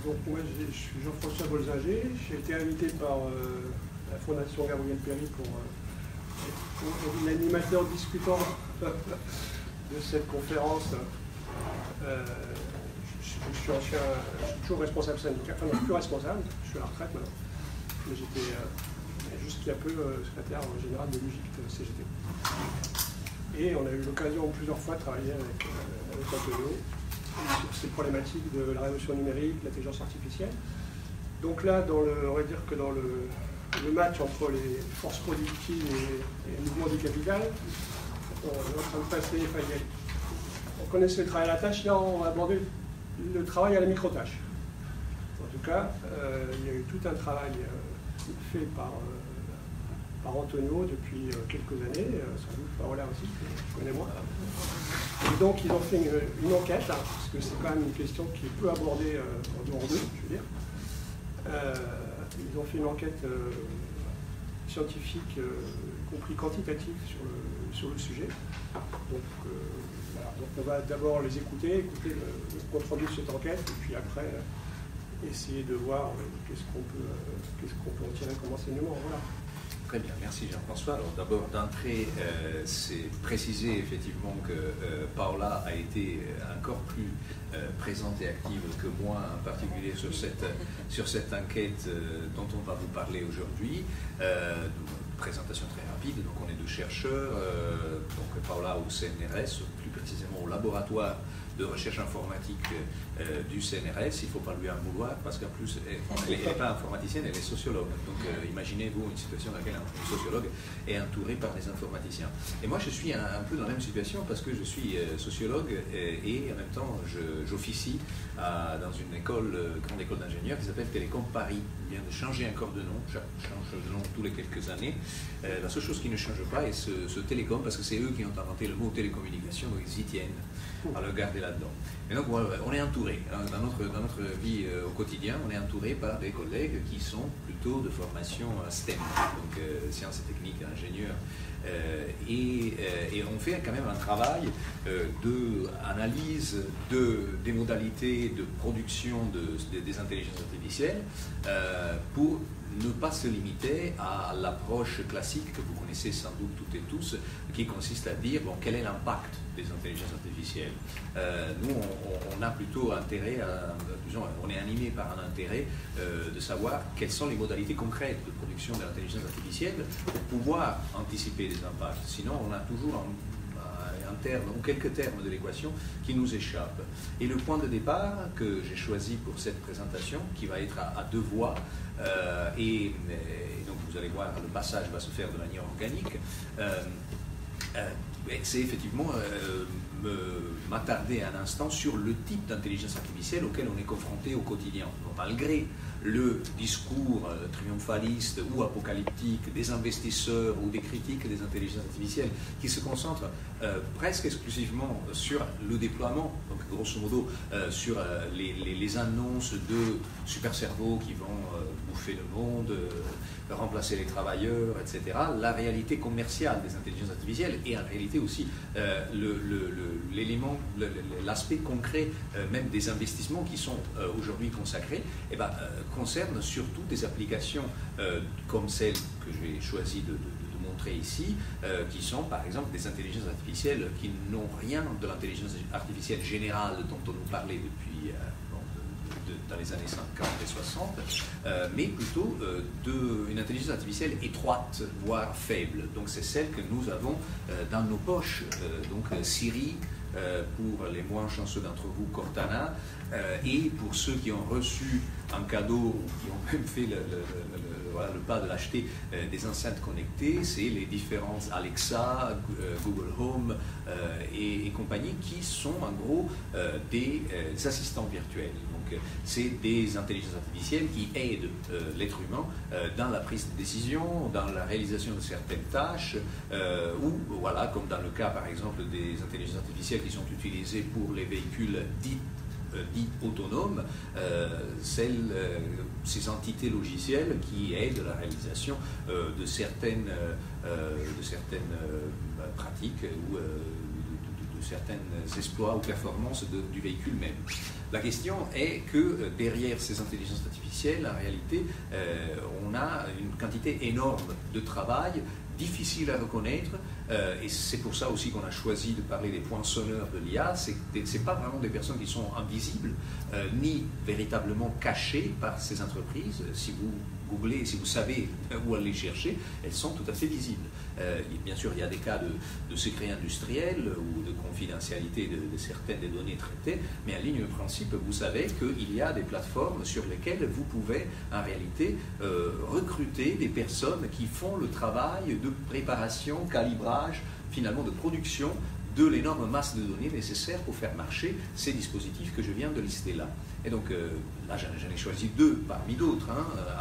Donc moi je suis Jean-François Bolzinger, j'ai été invité par la Fondation Gabriel Péry pour être l'animateur discutant de cette conférence. Je suis toujours responsable syndical, enfin non, plus responsable, je suis à la retraite maintenant, mais j'étais jusqu'il y a peu secrétaire général de l'UGICT CGT. Et on a eu l'occasion plusieurs fois de travailler avec Antonio sur ces problématiques de la révolution numérique, l'intelligence artificielle. Donc là, on va dire que dans le match entre les forces productives et le mouvement du capital, on est en train de passer, on connaissait le travail à la tâche, là on va aborder le travail à la micro-tâche. En tout cas, il y a eu tout un travail fait par Antonio depuis quelques années, sans doute Paola aussi, que je connais moi. Et donc ils ont fait une enquête, hein, parce que c'est quand même une question qui est peu abordée en dehors d'eux, je veux dire. Ils ont fait une enquête scientifique, y compris quantitative, sur le sujet. Donc, voilà. Donc on va d'abord les écouter le compte rendu de cette enquête, et puis après essayer de voir qu'est-ce qu'on peut en tirer comme enseignement. Voilà. Très bien, merci Jean-François. Alors d'abord d'entrée, c'est préciser effectivement que Paola a été encore plus présente et active que moi, en particulier sur cette enquête dont on va vous parler aujourd'hui. Présentation très rapide, donc on est deux chercheurs, donc Paola au CNRS, plus précisément au laboratoire de recherche informatique du CNRS. Il ne faut pas lui en vouloir parce qu'en plus, elle n'est pas informaticienne, elle est sociologue. Donc imaginez-vous une situation dans laquelle un sociologue est entouré par des informaticiens. Et moi je suis un peu dans la même situation parce que je suis sociologue et en même temps j'officie dans une grande école d'ingénieurs qui s'appelle Télécom Paris. Il vient de changer encore de nom, change de nom tous les quelques années. La seule chose qui ne change pas est ce télécom, parce que c'est eux qui ont inventé le mot télécommunication, donc ils y tiennent à le garder là-dedans. Et donc on est entouré, dans notre vie au quotidien, on est entouré par des collègues qui sont plutôt de formation STEM, donc sciences et techniques, ingénieurs, et on fait quand même un travail d'analyse des modalités de production des intelligences artificielles pour ne pas se limiter à l'approche classique que vous connaissez sans doute toutes et tous, qui consiste à dire bon, quel est l'impact des intelligences artificielles. Nous, on a plutôt intérêt, disons, on est animé par un intérêt de savoir quelles sont les modalités concrètes de production de l'intelligence artificielle pour pouvoir anticiper les impacts. Sinon, on a toujours un terme ou quelques termes de l'équation qui nous échappent. Et le point de départ que j'ai choisi pour cette présentation, qui va être à deux voix, et donc vous allez voir, le passage va se faire de manière organique, c'est effectivement m'attarder un instant sur le type d'intelligence artificielle auquel on est confronté au quotidien. Donc, malgré le discours triomphaliste ou apocalyptique des investisseurs ou des critiques des intelligences artificielles qui se concentrent presque exclusivement sur le déploiement, donc grosso modo sur les annonces de super cerveaux qui vont bouffer le monde, remplacer les travailleurs, etc. La réalité commerciale des intelligences artificielles et en réalité aussi l'aspect concret même des investissements qui sont aujourd'hui consacrés, concerne surtout des applications comme celle que j'ai choisi de montrer ici, qui sont par exemple des intelligences artificielles qui n'ont rien de l'intelligence artificielle générale dont on nous parlait depuis dans les années 50 et 60, mais plutôt d'une intelligence artificielle étroite, voire faible. Donc c'est celle que nous avons dans nos poches, donc Siri, pour les moins chanceux d'entre vous, Cortana, et pour ceux qui ont reçu un cadeau ou qui ont même fait le pas de l'acheter des enceintes connectées, c'est les différents Alexa, Google Home et compagnie qui sont en gros des assistants virtuels. Donc c'est des intelligences artificielles qui aident l'être humain dans la prise de décision, dans la réalisation de certaines tâches, ou voilà, comme dans le cas par exemple des intelligences artificielles qui sont utilisées pour les véhicules dits autonomes, ces entités logicielles qui aident la réalisation de certaines pratiques ou certains exploits ou performances du véhicule même. La question est que derrière ces intelligences artificielles, en réalité, on a une quantité énorme de travail, difficile à reconnaître, et c'est pour ça aussi qu'on a choisi de parler des poinçonneurs de l'IA. Ce n'est pas vraiment des personnes qui sont invisibles, ni véritablement cachées par ces entreprises. Si vous googlez, si vous savez où aller chercher, elles sont tout à fait visibles. Bien sûr, il y a des cas de secret industriel ou de confidentialité de certaines des données traitées, mais en ligne de principe, vous savez qu'il y a des plateformes sur lesquelles vous pouvez en réalité recruter des personnes qui font le travail de préparation, calibrage, finalement de production de l'énorme masse de données nécessaires pour faire marcher ces dispositifs que je viens de lister là. Et donc là, j'en ai choisi deux parmi d'autres.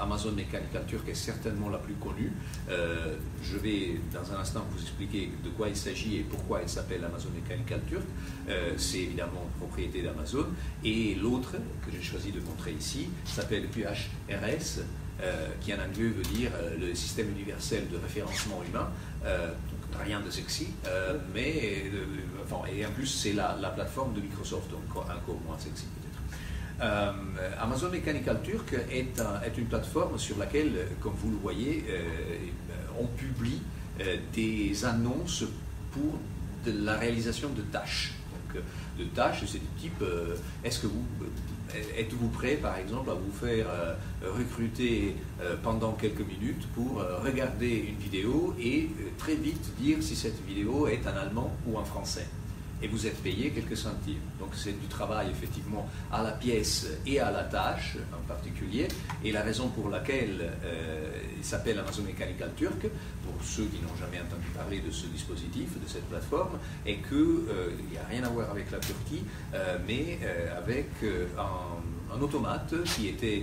Amazon Mechanical Turk est certainement la plus connue. Je vais dans un instant vous expliquer de quoi il s'agit et pourquoi elle s'appelle Amazon Mechanical Turk. C'est évidemment propriété d'Amazon. Et l'autre que j'ai choisi de montrer ici s'appelle QHRS, qui en anglais veut dire le système universel de référencement humain. Rien de sexy, mais et en plus c'est la plateforme de Microsoft, donc encore moins sexy peut-être. Amazon Mechanical Turk est une plateforme sur laquelle, comme vous le voyez, on publie des annonces pour de la réalisation de tâches. Donc, de tâches, c'est du type, êtes-vous prêt, par exemple, à vous faire recruter pendant quelques minutes pour regarder une vidéo et très vite dire si cette vidéo est en allemand ou en français? Et vous êtes payé quelques centimes. Donc c'est du travail effectivement à la pièce et à la tâche en particulier. Et la raison pour laquelle il s'appelle Amazon Mechanical Turk, pour ceux qui n'ont jamais entendu parler de ce dispositif, de cette plateforme, est qu'il n'y a rien à voir avec la Turquie, mais avec un automate qui était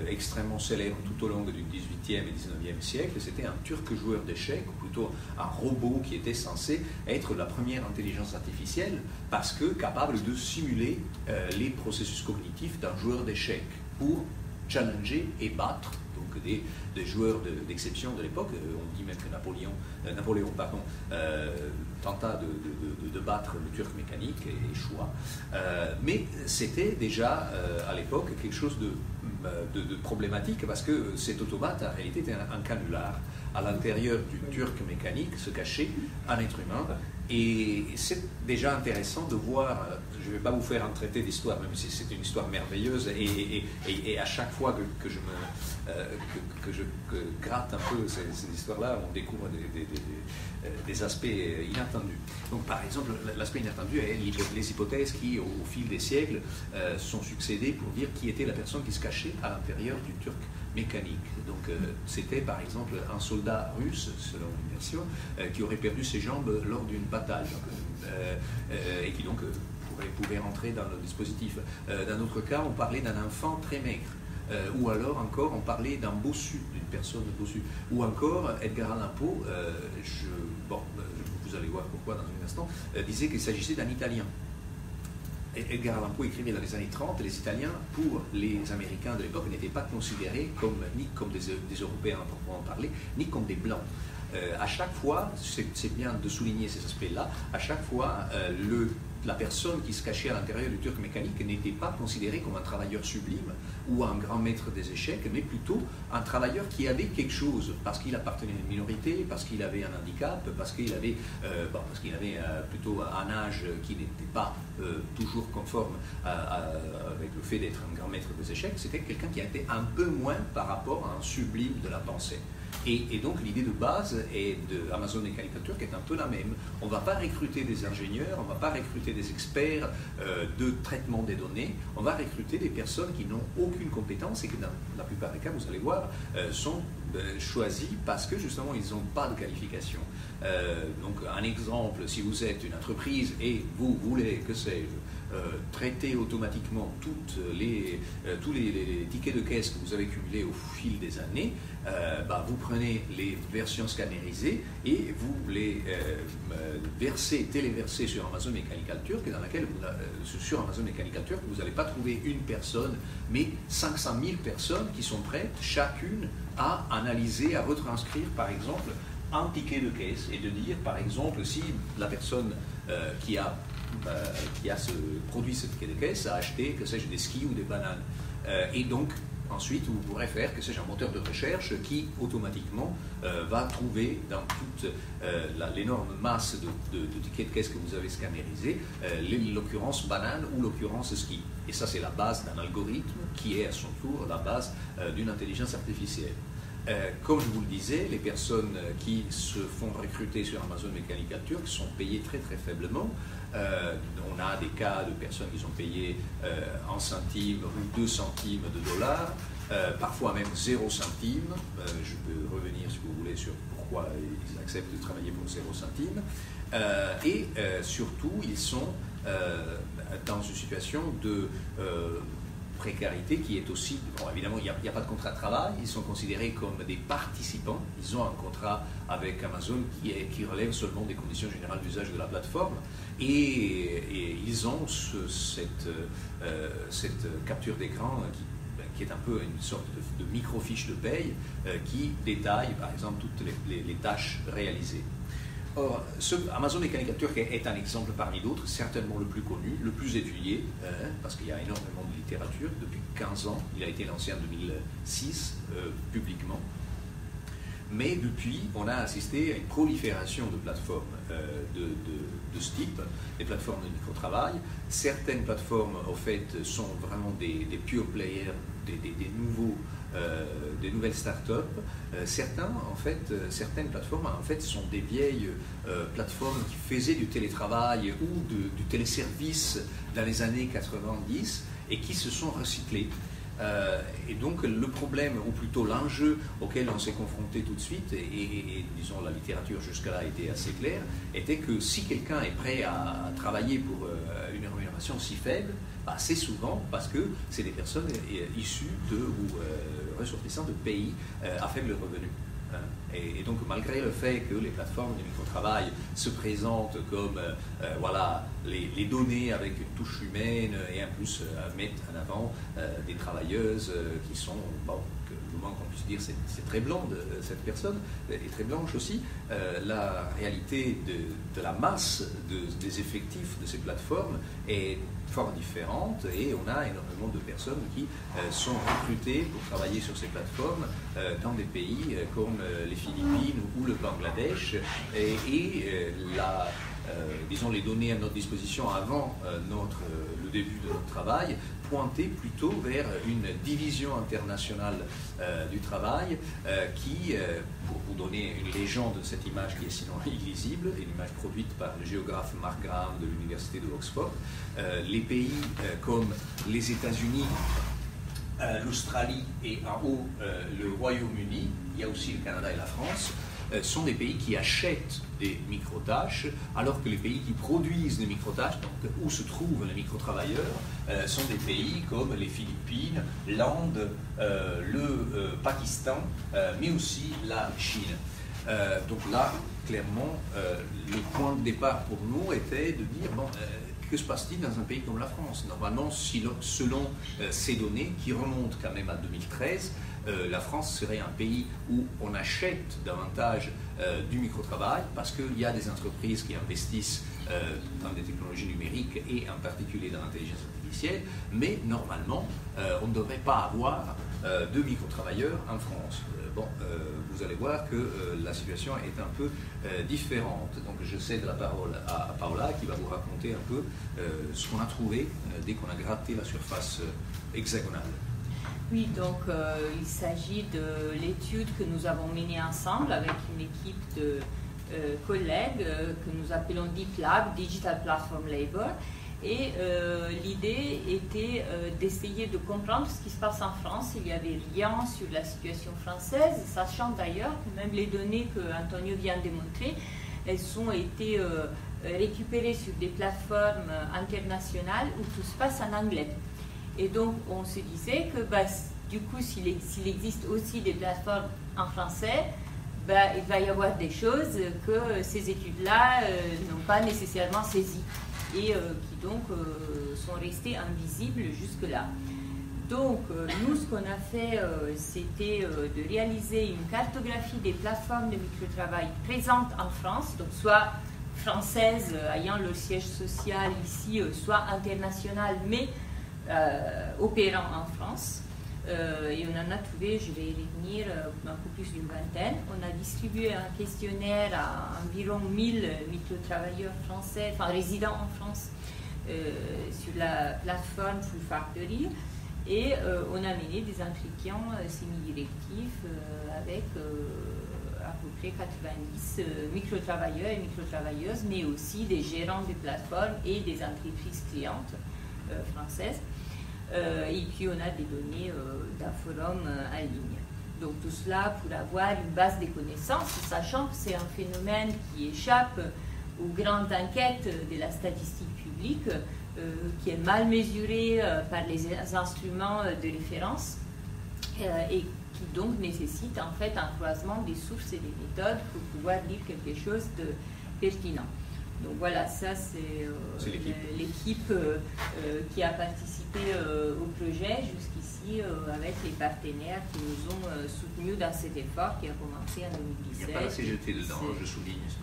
extrêmement célèbre tout au long du XVIIIe et XIXe siècle. C'était un turc joueur d'échecs, ou plutôt un robot qui était censé être la première intelligence artificielle parce que capable de simuler les processus cognitifs d'un joueur d'échecs pour challenger et battre donc des joueurs d'exception de l'époque. On dit même que Napoléon tenta de battre le turc mécanique et échoua. Mais c'était déjà à l'époque quelque chose de problématique parce que cet automate en réalité était un canular. À l'intérieur du turc mécanique se cachait un être humain. Et c'est déjà intéressant de voir, je ne vais pas vous faire un traité d'histoire, même si c'est une histoire merveilleuse, et à chaque fois que je gratte un peu ces histoires-là, on découvre des aspects inattendus. Donc par exemple, l'aspect inattendu est les hypothèses qui, au fil des siècles, sont succédées pour dire qui était la personne qui se cachait à l'intérieur du turc mécanique. Donc c'était par exemple un soldat russe, selon une version, qui aurait perdu ses jambes lors d'une bataille et qui donc pouvait rentrer dans le dispositif. Dans notre cas, on parlait d'un enfant très maigre. Ou alors encore, on parlait d'un bossu, d'une personne bossue. Ou encore, Edgar Allan Poe, vous allez voir pourquoi dans un instant, disait qu'il s'agissait d'un Italien. Edgar Allan Poe écrivait dans les années 30, les Italiens, pour les Américains de l'époque, n'étaient pas considérés ni comme des Européens à proprement parler, ni comme des Blancs. À chaque fois, c'est bien de souligner ces aspects-là, à chaque fois, la personne qui se cachait à l'intérieur du turc mécanique n'était pas considérée comme un travailleur sublime ou un grand maître des échecs, mais plutôt un travailleur qui avait quelque chose, parce qu'il appartenait à une minorité, parce qu'il avait un handicap, parce qu'il avait plutôt un âge qui n'était pas toujours conforme avec le fait d'être un grand maître des échecs. C'était quelqu'un qui était un peu moins par rapport à un sublime de la pensée. Et donc l'idée de base de Amazon Mechanical Turk est un peu la même. On ne va pas recruter des ingénieurs, on ne va pas recruter des experts de traitement des données, on va recruter des personnes qui n'ont aucune compétence et que dans la plupart des cas, vous allez voir, sont choisis parce que justement ils n'ont pas de qualification. Donc un exemple, si vous êtes une entreprise et vous voulez, que sais-je, traiter automatiquement tous les tickets de caisse que vous avez cumulés au fil des années, vous prenez les versions scannerisées et vous les téléversez sur Amazon Mechanical Turk, dans laquelle sur Amazon Mechanical Turk, vous n'allez pas trouver une personne, mais 500 000 personnes qui sont prêtes, chacune, à analyser, à retranscrire, par exemple, un ticket de caisse et de dire, par exemple, si la personne qui a produit ce ticket de caisse a acheté, que sais-je, des skis ou des bananes. Et donc, ensuite, vous pourrez faire, que sais-je, un moteur de recherche qui, automatiquement, va trouver dans toute l'énorme masse de tickets de caisse que vous avez scannérisés, l'occurrence banane ou l'occurrence ski. Et ça, c'est la base d'un algorithme qui est, à son tour, la base d'une intelligence artificielle. Comme je vous le disais, les personnes qui se font recruter sur Amazon Mechanical Turk sont payées très très faiblement. On a des cas de personnes qui sont payées en centimes ou 2 centimes de dollars, parfois même 0 centimes. Je peux revenir, si vous voulez, sur pourquoi ils acceptent de travailler pour 0 centimes. Et surtout, ils sont dans une situation de précarité qui est aussi, bon, évidemment il n'y a pas de contrat de travail, ils sont considérés comme des participants, ils ont un contrat avec Amazon qui relève seulement des conditions générales d'usage de la plateforme et ils ont cette capture d'écran qui est un peu une sorte de micro-fiche de paye qui détaille par exemple toutes les tâches réalisées. Or, Amazon Mechanical Turk est un exemple parmi d'autres, certainement le plus connu, le plus étudié, parce qu'il y a énormément de littérature. Depuis 15 ans, il a été lancé en 2006 publiquement. Mais depuis, on a assisté à une prolifération de plateformes de ce type, des plateformes de micro-travail. Certaines plateformes, au fait, sont vraiment des pure players, des nouvelles startups. Certaines plateformes en fait sont des vieilles plateformes qui faisaient du télétravail ou du téléservice dans les années 90 et qui se sont recyclées. Et donc le problème, ou plutôt l'enjeu auquel on s'est confronté tout de suite, et disons la littérature jusque-là était assez claire, était que si quelqu'un est prêt à travailler pour une rémunération si faible, c'est souvent parce que c'est des personnes issues ou ressortissant de pays à faible revenu. Et donc malgré le fait que les plateformes de micro-travail se présentent comme voilà, les données avec une touche humaine et en plus mettent en avant des travailleuses qui sont, bon, le moins qu'on puisse dire c'est très blonde cette personne, et très blanche aussi, la réalité de la masse des effectifs de ces plateformes est fort différente et on a énormément de personnes qui sont recrutées pour travailler sur ces plateformes dans des pays comme les Philippines ou le Bangladesh disons les données à notre disposition avant le début de notre travail pointaient plutôt vers une division internationale du travail qui, pour vous donner une légende de cette image qui est sinon illisible, une image produite par le géographe Mark Graham de l'université de Oxford, les pays comme les États-Unis, l'Australie et en haut le Royaume-Uni, il y a aussi le Canada et la France, sont des pays qui achètent des micro-tâches, alors que les pays qui produisent des micro-tâches, donc où se trouvent les micro-travailleurs, sont des pays comme les Philippines, l'Inde, le Pakistan, mais aussi la Chine. Donc là, clairement, le point de départ pour nous était de dire, bon, que se passe-t-il dans un pays comme la France? Normalement, selon ces données qui remontent quand même à 2013, la France serait un pays où on achète davantage du micro-travail parce qu'il y a des entreprises qui investissent dans des technologies numériques et en particulier dans l'intelligence artificielle, mais normalement, on ne devrait pas avoir de micro-travailleurs en France. Vous allez voir que la situation est un peu différente. Donc je cède la parole à Paola qui va vous raconter un peu ce qu'on a trouvé dès qu'on a gratté la surface hexagonale. Oui, donc il s'agit de l'étude que nous avons menée ensemble avec une équipe de collègues que nous appelons Deep Lab, Digital Platform Labor. Et l'idée était d'essayer de comprendre ce qui se passe en France. Il n'y avait rien sur la situation française, sachant d'ailleurs que même les données que Antonio vient de montrer, elles ont été récupérées sur des plateformes internationales où tout se passe en anglais. Et donc on se disait que du coup, s'il existe aussi des plateformes en français, il va y avoir des choses que ces études-là n'ont pas nécessairement saisies et qui donc sont restées invisibles jusque-là. Donc, nous, ce qu'on a fait, c'était de réaliser une cartographie des plateformes de microtravail présentes en France, donc soit françaises ayant leur siège social ici, soit internationales, mais opérant en France. Et on en a trouvé, je vais y revenir, un peu plus d'une vingtaine. On a distribué un questionnaire à environ 1000 microtravailleurs français, enfin résidents en France, sur la plateforme Full Factory. Et on a mené des entretiens semi-directifs avec à peu près 90 microtravailleurs et microtravailleuses, mais aussi des gérants de plateformes et des entreprises clientes françaises. Et puis on a des données d'un forum en ligne. Donc tout cela pour avoir une base de connaissances, sachant que c'est un phénomène qui échappe aux grandes enquêtes de la statistique publique, qui est mal mesuré par les instruments de référence et qui donc nécessite en fait un croisement des sources et des méthodes pour pouvoir dire quelque chose de pertinent. Donc voilà, ça c'est l'équipe qui a participé au projet jusqu'ici avec les partenaires qui nous ont soutenus dans cet effort qui a commencé en 2017. Il n'y a pas la CGT dedans, je souligne ça.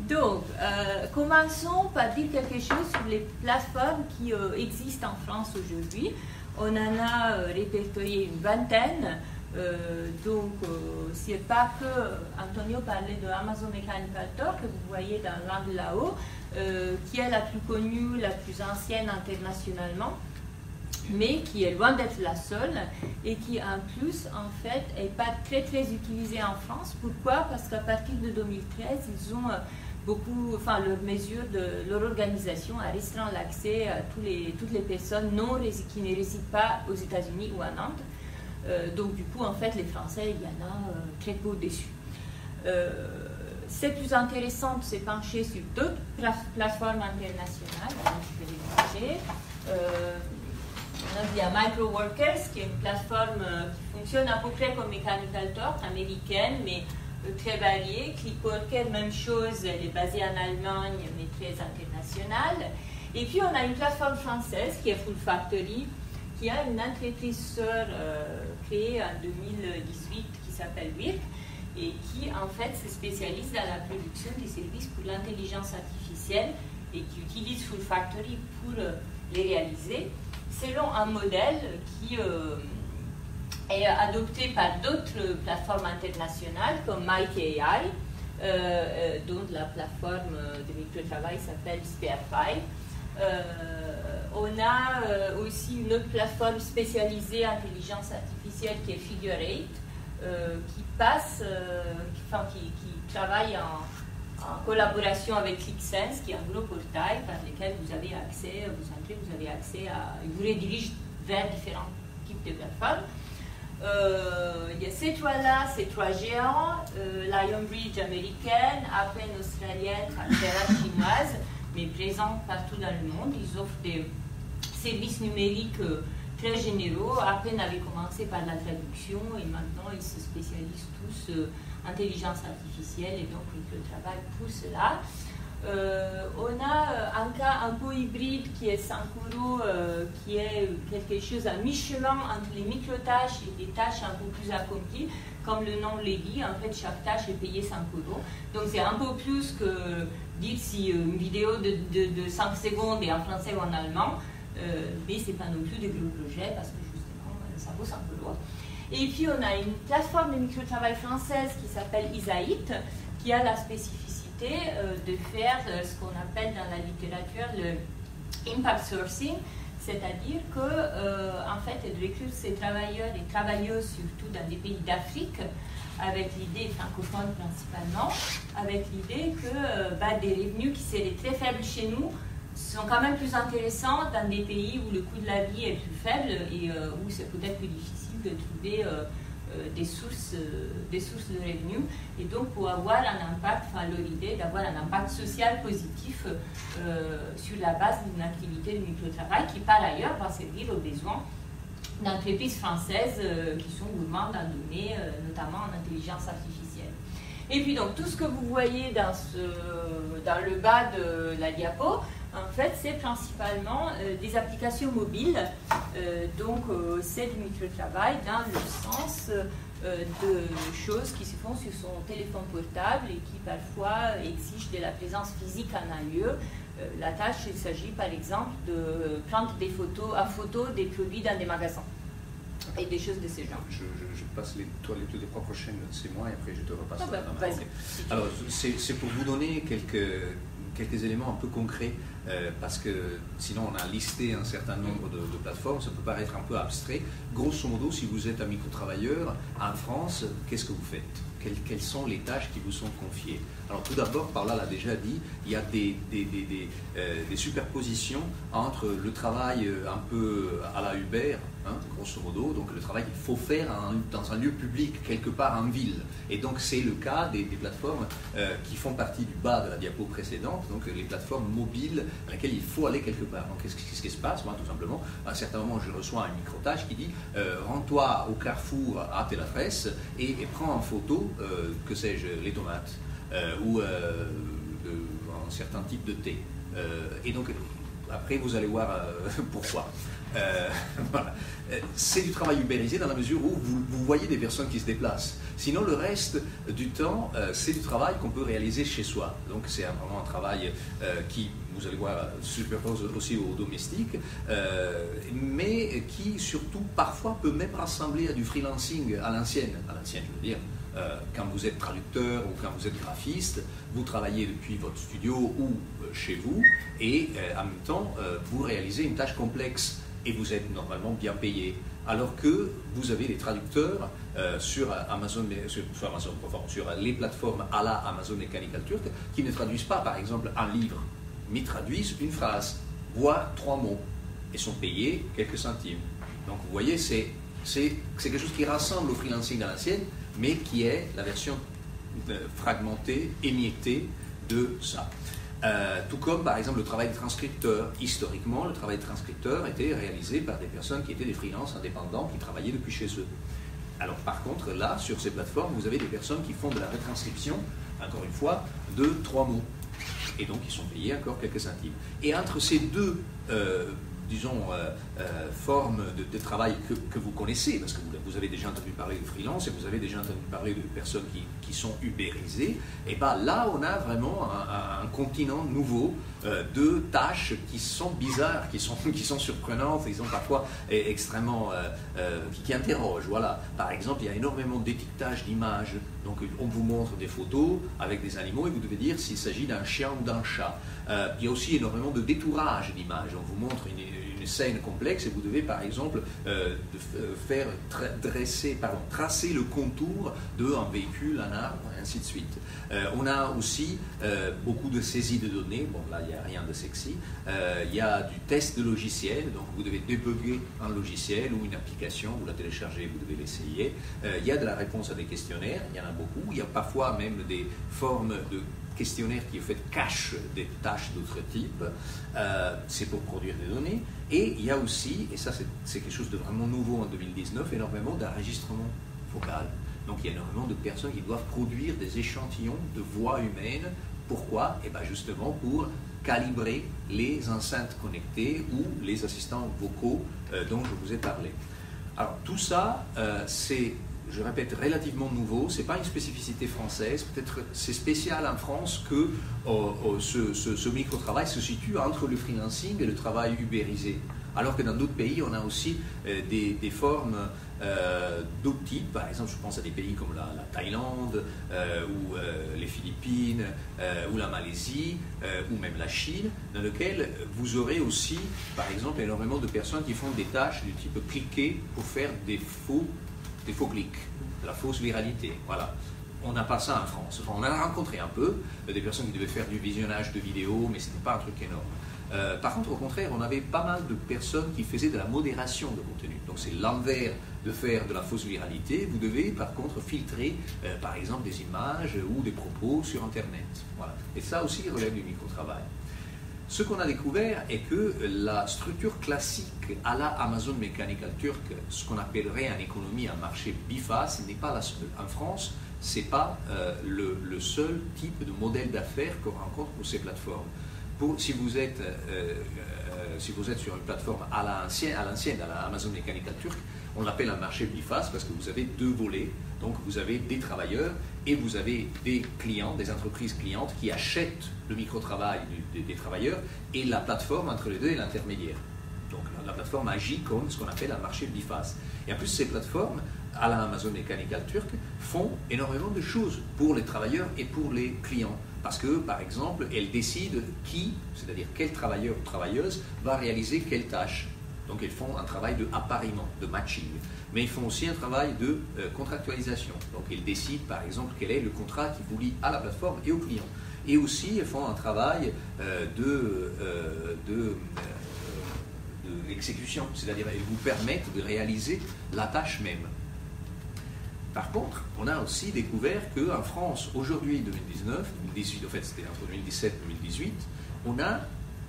Donc, commençons par dire quelque chose sur les plateformes qui existent en France aujourd'hui. On en a répertorié une vingtaine. Donc, c'est pas que Antonio parlait de Amazon Mechanical Turk, que vous voyez dans l'angle là-haut, qui est la plus connue, la plus ancienne internationalement, mais qui est loin d'être la seule et qui en plus en fait n'est pas très utilisée en France. Pourquoi? Parce qu'à partir de 2013 ils ont leur organisation a restreint l'accès à toutes les personnes qui ne résident pas aux États-Unis ou en Inde. Donc du coup en fait les Français il y en a très peu dessus. C'est plus intéressant de se pencher sur d'autres plateformes internationales. Je vais les montrer. Il y a Microworkers, qui est une plateforme qui fonctionne à peu près comme Mechanical Turk, américaine, mais très variée. Clickworker, même chose, elle est basée en Allemagne, mais très internationale. Et puis on a une plateforme française qui est Full Factory, qui a une entreprise sœur créée en 2018 qui s'appelle WIRC et qui en fait se spécialise dans la production des services pour l'intelligence artificielle et qui utilise Full Factory pour les réaliser selon un modèle qui est adopté par d'autres plateformes internationales comme MikeAI, dont la plateforme de microtravail s'appelle SparePie. On a aussi une autre plateforme spécialisée en intelligence artificielle qui est Figure8, qui travaille en collaboration avec ClickSense, qui est un gros portail par lequel vous avez accès, vous redirige vers différents types de plateformes. Il y a ces trois-là, ces trois géants, Lionbridge américaine, Appen australienne, Tractera chinoise, mais présents partout dans le monde. Ils offrent des services numériques très généraux. Appen avait commencé par la traduction et maintenant ils se spécialisent tous en intelligence artificielle et donc le travail pour cela. On a un cas un peu hybride qui est Sankuro, qui est quelque chose à mi-chemin entre les micro-tâches et des tâches un peu plus accomplies. Comme le nom le dit, en fait, chaque tâche est payée 5 €. Donc c'est un peu plus que dire si une vidéo de 5 secondes est en français ou en allemand, mais ce n'est pas non plus de gros projets parce que justement, ça vaut 5 €. Et puis on a une plateforme de micro-travail française qui s'appelle Isaït, qui a la spécificité de faire ce qu'on appelle dans la littérature le impact sourcing, c'est-à-dire que en fait, elle recrute ses travailleurs et travailleuses surtout dans des pays d'Afrique, avec l'idée francophone principalement, avec l'idée que des revenus qui seraient très faibles chez nous sont quand même plus intéressants dans des pays où le coût de la vie est plus faible et où c'est peut-être plus difficile de trouver des sources de revenus, et donc pour avoir un impact, leur idée d'avoir un impact social positif sur la base d'une activité de microtravail qui par ailleurs va servir aux besoins d'entreprises françaises qui sont gourmandes en données, notamment en intelligence artificielle. Et puis donc tout ce que vous voyez dans le bas de la diapo, En fait, c'est principalement des applications mobiles. Donc, c'est du micro-travail dans le sens de choses qui se font sur son téléphone portable et qui parfois exigent de la présence physique en un lieu. La tâche, il s'agit par exemple de prendre des photos, en photo des produits dans des magasins et des choses de ce genre. Je passe les 3 prochaines, c'est moi, et après je te repasse Ah bah, la main. vas-y. Alors, c'est pour vous donner quelques éléments un peu concrets, parce que sinon on a listé un certain nombre de plateformes, ça peut paraître un peu abstrait. Grosso modo, si vous êtes un micro-travailleur en France, qu'est-ce que vous faites? Quelles sont les tâches qui vous sont confiées? Alors tout d'abord, Paula l'a déjà dit, il y a des superpositions entre le travail un peu à la Uber, hein, grosso modo, donc le travail qu'il faut faire dans un lieu public, quelque part en ville. Et donc c'est le cas des plateformes qui font partie du bas de la diapo précédente, donc les plateformes mobiles dans lesquelles il faut aller quelque part. Donc qu'est-ce qui se passe? Moi, tout simplement, à un certain moment, je reçois une micro-tâche qui dit rends-toi au Carrefour à telle adresse et prends en photo, que sais-je, les tomates. Ou un certain type de thé. Et donc, après, vous allez voir pourquoi. Voilà. C'est du travail ubérisé dans la mesure où vous voyez des personnes qui se déplacent. Sinon, le reste du temps, c'est du travail qu'on peut réaliser chez soi. Donc, c'est vraiment un travail qui, vous allez voir, superpose aussi au domestique, mais qui, surtout, parfois, peut même rassembler à du freelancing à l'ancienne, je veux dire. Quand vous êtes traducteur ou quand vous êtes graphiste, vous travaillez depuis votre studio ou chez vous et en même temps vous réalisez une tâche complexe et vous êtes normalement bien payé. Alors que vous avez des traducteurs sur les plateformes à la Amazon Mechanical Turk qui ne traduisent pas par exemple un livre, mais traduisent une phrase, voire 3 mots et sont payés quelques centimes. Donc vous voyez, c'est quelque chose qui rassemble au freelancing dans l'ancienne, mais qui est la version fragmentée, émiettée de ça. Tout comme par exemple le travail de transcripteur. Historiquement, le travail de transcripteur était réalisé par des personnes qui étaient des freelances indépendants qui travaillaient depuis chez eux. Alors par contre, là, sur ces plateformes, vous avez des personnes qui font de la retranscription, encore une fois, de 3 mots. Et donc ils sont payés encore quelques centimes. Et entre ces deux formes de travail que vous connaissez, parce que vous avez déjà entendu parler de freelance et vous avez déjà entendu parler de personnes qui sont ubérisées, et bien là on a vraiment un continent nouveau de tâches qui sont bizarres, qui sont surprenantes, qui sont parfois extrêmement qui interrogent. Voilà. Par exemple, il y a énormément d'étiquetage d'images. Donc on vous montre des photos avec des animaux et vous devez dire s'il s'agit d'un chien ou d'un chat. Il y a aussi énormément de détourage d'images. On vous montre une scène complexe et vous devez par exemple tracer le contour d'un véhicule, un arbre, et ainsi de suite. On a aussi beaucoup de saisie de données. Bon, là il n'y a rien de sexy. Il y a du test de logiciel, donc vous devez débugger un logiciel ou une application, vous la téléchargez, vous devez l'essayer. Il y a de la réponse à des questionnaires, il y en a beaucoup. Il y a parfois même des formes de questionnaires qui en fait cachent des tâches d'autres types. C'est pour produire des données. Et il y a aussi, et ça c'est quelque chose de vraiment nouveau en 2019, énormément d'enregistrement vocal. Donc il y a énormément de personnes qui doivent produire des échantillons de voix humaines. Pourquoi? Et bien justement pour calibrer les enceintes connectées ou les assistants vocaux dont je vous ai parlé. Alors tout ça, c'est, je répète, relativement nouveau. Ce n'est pas une spécificité française. Peut-être c'est spécial en France que ce micro-travail se situe entre le freelancing et le travail ubérisé. Alors que dans d'autres pays, on a aussi des formes d'autres types. Par exemple, je pense à des pays comme la Thaïlande, ou les Philippines, ou la Malaisie, ou même la Chine, dans lesquels vous aurez aussi, par exemple, énormément de personnes qui font des tâches du type cliquer pour faire des faux clics, de la fausse viralité. Voilà. On n'a pas ça en France. Enfin, on a rencontré un peu des personnes qui devaient faire du visionnage de vidéos, mais ce n'était pas un truc énorme. Par contre, au contraire, on avait pas mal de personnes qui faisaient de la modération de contenu. Donc c'est l'envers de faire de la fausse viralité. Vous devez par contre filtrer, par exemple, des images ou des propos sur Internet. Voilà. Et ça aussi relève du micro-travail. Ce qu'on a découvert est que la structure classique à la Amazon Mechanical Turk, ce qu'on appellerait en économie un marché BIFA, ce n'est pas la seule. En France, ce n'est pas le seul type de modèle d'affaires qu'on rencontre pour ces plateformes. si vous êtes sur une plateforme à l'ancienne, à la Amazon Mechanical Turk, on l'appelle un marché biface parce que vous avez deux volets. Donc vous avez des travailleurs et vous avez des clients, des entreprises clientes qui achètent le micro-travail des travailleurs et la plateforme entre les deux est l'intermédiaire. Donc la plateforme agit comme ce qu'on appelle un marché biface. Et en plus, ces plateformes, à la Amazon Mechanical Turk, font énormément de choses pour les travailleurs et pour les clients. Parce que, par exemple, elles décident qui, c'est-à-dire quel travailleur ou travailleuse, va réaliser quelle tâche. Donc elles font un travail de appariement, de matching. Mais ils font aussi un travail de contractualisation. Donc ils décident, par exemple, quel est le contrat qui vous lie à la plateforme et au client. Et aussi, elles font un travail d'exécution, c'est-à-dire elles vous permettent de réaliser la tâche même. Par contre, on a aussi découvert qu'en France, aujourd'hui, 2019, 2018, en fait c'était entre 2017 et 2018, on a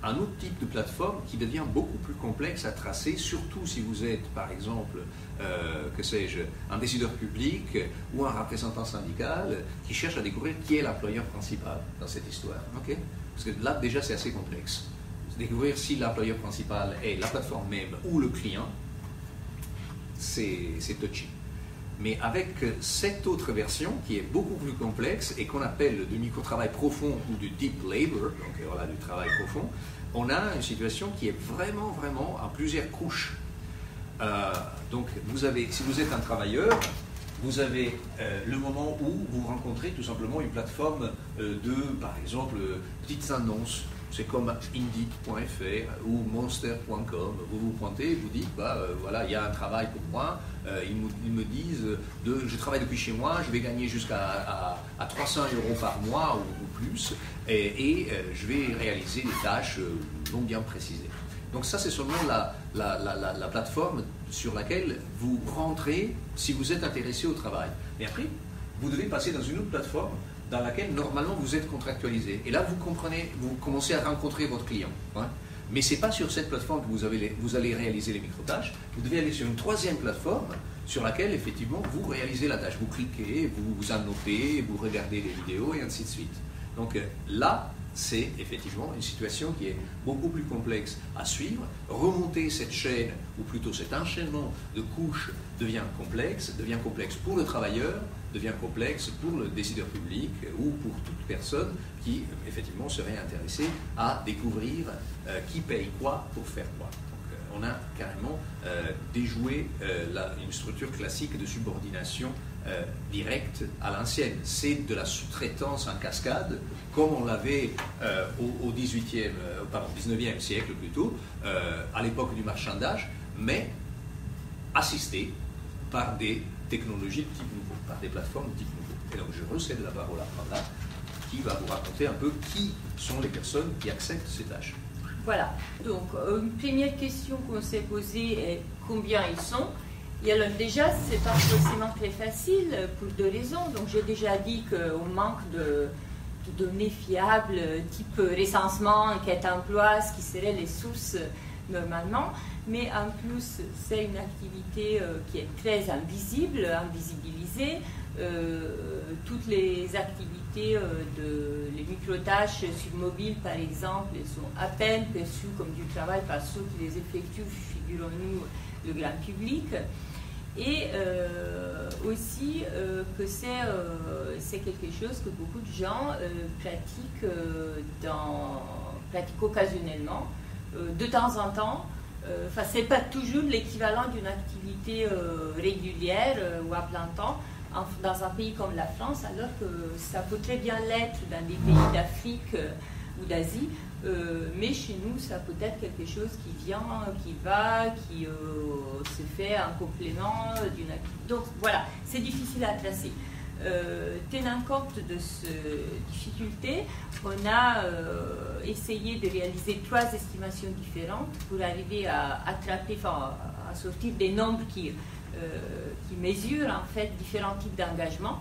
un autre type de plateforme qui devient beaucoup plus complexe à tracer, surtout si vous êtes, par exemple, que sais-je, un décideur public ou un représentant syndical qui cherche à découvrir qui est l'employeur principal dans cette histoire. Okay? Parce que là, déjà, c'est assez complexe. Découvrir si l'employeur principal est la plateforme même ou le client, c'est touchy. Mais avec cette autre version qui est beaucoup plus complexe et qu'on appelle du micro-travail profond ou du deep labor, donc voilà, du travail profond, on a une situation qui est vraiment, vraiment en plusieurs couches. Donc, si vous êtes un travailleur, vous avez le moment où vous rencontrez tout simplement une plateforme par exemple, petites annonces. C'est comme Indeed.fr ou Monster.com. Vous vous pointez et vous dites, voilà, il y a un travail pour moi. Ils me disent, je travaille depuis chez moi, je vais gagner jusqu'à 300 € par mois ou plus, et je vais réaliser des tâches non bien précisées. Donc ça, c'est seulement la plateforme sur laquelle vous rentrez si vous êtes intéressé au travail. Mais après, vous devez passer dans une autre plateforme dans laquelle normalement vous êtes contractualisé. Et là, vous commencez à rencontrer votre client. Hein. Mais ce n'est pas sur cette plateforme que vous allez réaliser les micro-tâches. Vous devez aller sur une troisième plateforme sur laquelle, effectivement, vous réalisez la tâche. Vous cliquez, vous annotez, vous regardez les vidéos et ainsi de suite. Donc là, c'est effectivement une situation qui est beaucoup plus complexe à suivre. Remonter cette chaîne, ou plutôt cet enchaînement de couches, devient complexe pour le travailleur, devient complexe pour le décideur public ou pour toute personne qui, effectivement, serait intéressée à découvrir qui paye quoi pour faire quoi. Donc, on a carrément déjoué une structure classique de subordination directe à l'ancienne. C'est de la sous-traitance en cascade, comme on l'avait au 19e siècle plutôt, à l'époque du marchandage, mais assisté par des technologies de type nouveau, par des plateformes de type nouveau. Et donc je recède la parole à Prada, qui va vous raconter un peu qui sont les personnes qui acceptent ces tâches. Voilà, donc une première question qu'on s'est posée est combien ils sont. Et alors déjà, c'est pas forcément très facile pour deux raisons. Donc j'ai déjà dit qu'on manque de données fiables, type recensement, enquête emploi, ce qui seraient les sources normalement. Mais en plus, c'est une activité qui est très invisibilisée. Toutes les activités les micro-tâches sur mobile, par exemple, elles sont à peine perçues comme du travail par ceux qui les effectuent, figurons-nous, le grand public. Et aussi que c'est quelque chose que beaucoup de gens pratiquent occasionnellement, de temps en temps. Ce n'est pas toujours l'équivalent d'une activité régulière ou à plein temps dans un pays comme la France, alors que ça peut très bien l'être dans des pays d'Afrique ou d'Asie. Mais chez nous, ça peut être quelque chose qui vient, qui va, qui se fait en complément d'une activité. Donc voilà, c'est difficile à tracer. Tenant compte de cette difficulté, on a essayé de réaliser 3 estimations différentes pour arriver à sortir des nombres qui mesurent en fait différents types d'engagement.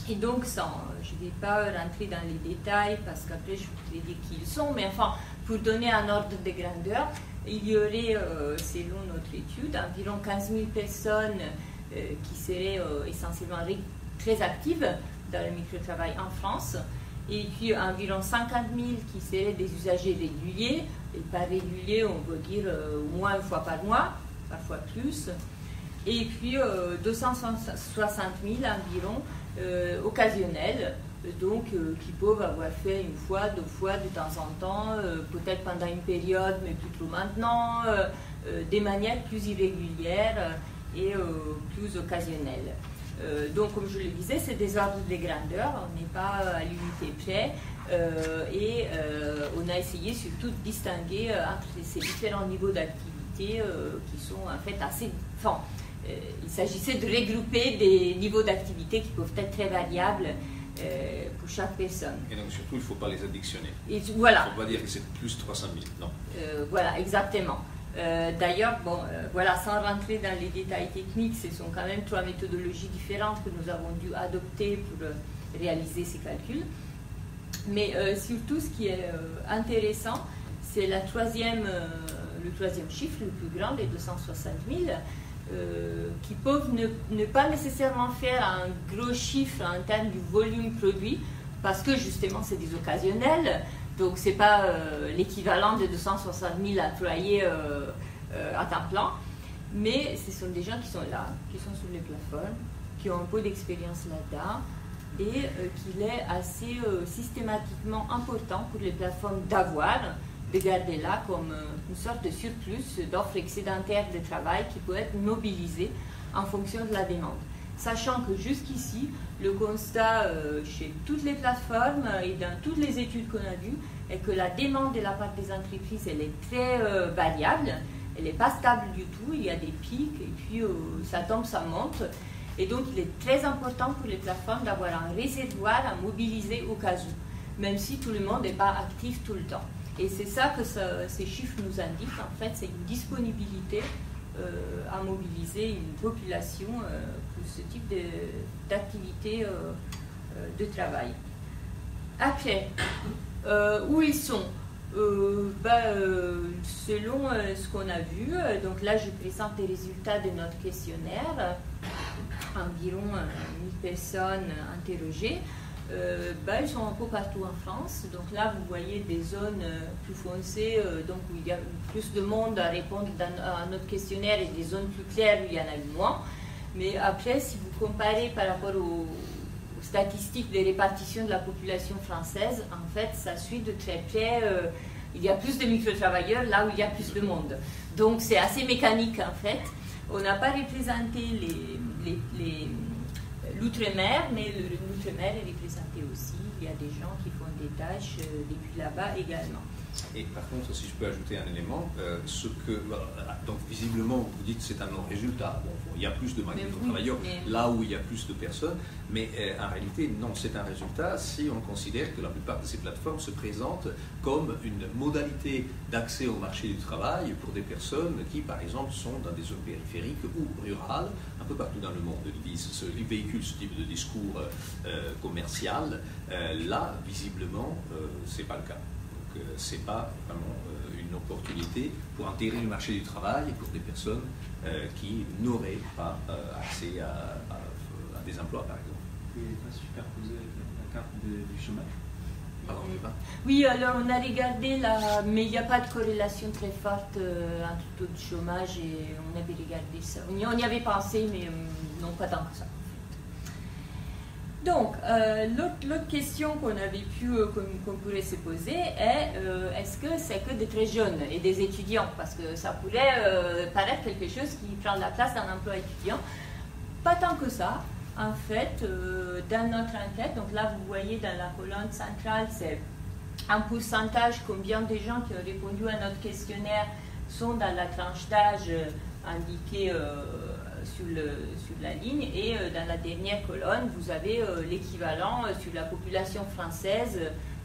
Et donc, je ne vais pas rentrer dans les détails parce qu'après je voudrais dire qui ils sont, mais enfin, pour donner un ordre de grandeur, il y aurait, selon notre étude, environ 15 000 personnes qui seraient essentiellement très actives dans le micro-travail en France. et puis environ 50 000 qui seraient des usagers réguliers, et par régulier on veut dire au moins une fois par mois, parfois plus, et puis 260 000 environ occasionnels, donc qui peuvent avoir fait une fois, deux fois de temps en temps, peut-être pendant une période, mais plutôt maintenant, de manière plus irrégulière et plus occasionnelle. Donc, comme je le disais, c'est des ordres de grandeur, on n'est pas à l'unité près, et on a essayé surtout de distinguer entre ces différents niveaux d'activité qui sont en fait assez... Enfin, il s'agissait de regrouper des niveaux d'activité qui peuvent être très variables pour chaque personne. Et donc surtout, il ne faut pas les additionner. Et voilà. Il ne faut pas dire que c'est plus 300 000, non. Voilà, exactement. D'ailleurs, bon, voilà, sans rentrer dans les détails techniques, ce sont quand même 3 méthodologies différentes que nous avons dû adopter pour réaliser ces calculs. Mais surtout, ce qui est intéressant, c'est le troisième chiffre, le plus grand, les 260 000, qui peuvent ne pas nécessairement faire un gros chiffre en termes du volume produit, parce que justement, c'est des occasionnels. Donc, ce n'est pas l'équivalent de 260 000 employés à temps plein, mais ce sont des gens qui sont là, qui sont sur les plateformes, qui ont un peu d'expérience là-dedans, et qu'il est assez systématiquement important pour les plateformes de garder là comme une sorte de surplus d'offres excédentaires de travail qui peut être mobilisé en fonction de la demande. Sachant que jusqu'ici, le constat chez toutes les plateformes et dans toutes les études qu'on a vues est que la demande de la part des entreprises, elle est très variable, elle n'est pas stable du tout, il y a des pics et puis ça tombe, ça monte. Et donc il est très important pour les plateformes d'avoir un réservoir à mobiliser au cas où, même si tout le monde n'est pas actif tout le temps. Et c'est ça que ces chiffres nous indiquent, en fait, c'est une disponibilité à mobiliser une population pour ce type d'activité de travail. Après, où ils sont selon ce qu'on a vu, donc là je présente les résultats de notre questionnaire, environ 1000 personnes interrogées. Ils sont un peu partout en France. Donc là, vous voyez des zones plus foncées, donc où il y a plus de monde à répondre à notre questionnaire, et des zones plus claires où il y en a eu moins. Mais après, si vous comparez par rapport aux statistiques de répartition de la population française, en fait, ça suit de très près. Il y a plus de micro-travailleurs là où il y a plus de monde. Donc c'est assez mécanique en fait. On n'a pas représenté l'outre-mer, mais l'outre-mer est représenté aussi. Il y a des gens qui font des tâches depuis là-bas également. Et par contre, si je peux ajouter un élément, donc visiblement, vous dites que c'est un non-résultat. Bon, il y a plus de micro-travailleurs là où il y a plus de personnes, mais en réalité, non, c'est un résultat si on considère que la plupart de ces plateformes se présentent comme une modalité d'accès au marché du travail pour des personnes qui, par exemple, sont dans des zones périphériques ou rurales, un peu partout dans le monde. Ils véhiculent ce type de discours commercial. Là, visiblement, ce n'est pas le cas. Ce n'est pas vraiment une opportunité pour intégrer le marché du travail pour des personnes qui n'auraient pas accès à des emplois, par exemple. Vous pouvez pas superposer avec la carte du chômage? Pardon, oui, alors on a regardé là, mais il n'y a pas de corrélation très forte entre le taux de chômage et on avait regardé ça. On y avait pensé, mais non pas tant que ça. Donc, l'autre question qu'on pourrait se poser est est-ce que c'est que des très jeunes et des étudiants? Parce que ça pourrait paraître quelque chose qui prend la place d'un emploi étudiant. Pas tant que ça. En fait, dans notre enquête, donc là vous voyez dans la colonne centrale, c'est un pourcentage, combien de gens qui ont répondu à notre questionnaire sont dans la tranche d'âge indiquée sur la ligne, et dans la dernière colonne, vous avez l'équivalent sur la population française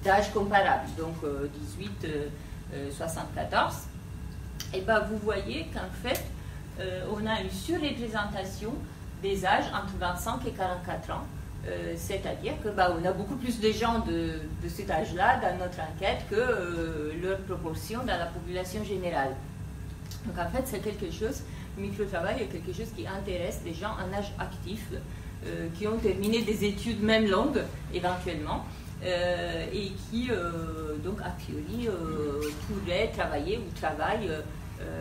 d'âge comparable, donc 18-74. Et bien vous voyez qu'en fait, on a une surreprésentation des âges entre 25 et 44 ans, c'est-à-dire que on a beaucoup plus de gens de cet âge-là dans notre enquête que leur proportion dans la population générale. Donc en fait, c'est quelque chose, le micro-travail est quelque chose qui intéresse des gens en âge actif, qui ont terminé des études même longues, éventuellement, et qui, donc, a priori, pourraient travailler ou travaillent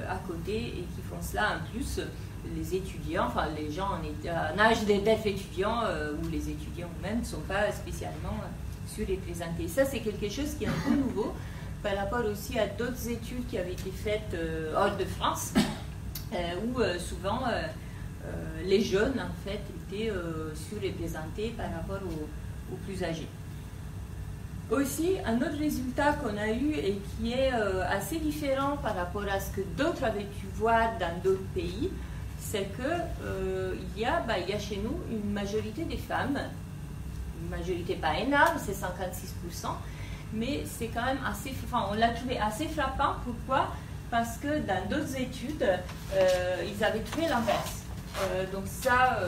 à côté et qui font cela en plus. Les étudiants, enfin les gens en âge d'être étudiants ou les étudiants eux-mêmes ne sont pas spécialement surreprésentés. Ça, c'est quelque chose qui est un peu nouveau par rapport aussi à d'autres études qui avaient été faites hors de France, où souvent les jeunes, en fait, étaient surreprésentés par rapport aux plus âgés. Aussi, un autre résultat qu'on a eu et qui est assez différent par rapport à ce que d'autres avaient pu voir dans d'autres pays, c'est qu'il y a chez nous une majorité des femmes, une majorité pas énorme, c'est 56%, mais c'est quand même assez, on l'a trouvé assez frappant. Pourquoi? Parce que dans d'autres études, ils avaient trouvé l'inverse. Donc ça,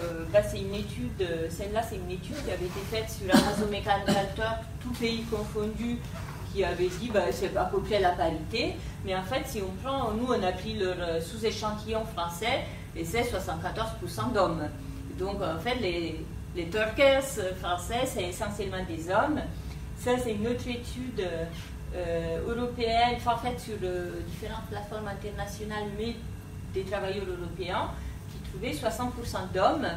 c'est une étude, celle-là c'est une étude qui avait été faite sur Amazon Mechanical Turk, tout pays confondu, qui avait dit c'est à peu près la parité, mais en fait si on prend, nous on a pris leur sous-échantillon français, et c'est 74% d'hommes. Donc en fait les Turkers français c'est essentiellement des hommes. Ça c'est une autre étude européenne, faite sur différentes plateformes internationales, mais des travailleurs européens, qui trouvaient 60% d'hommes.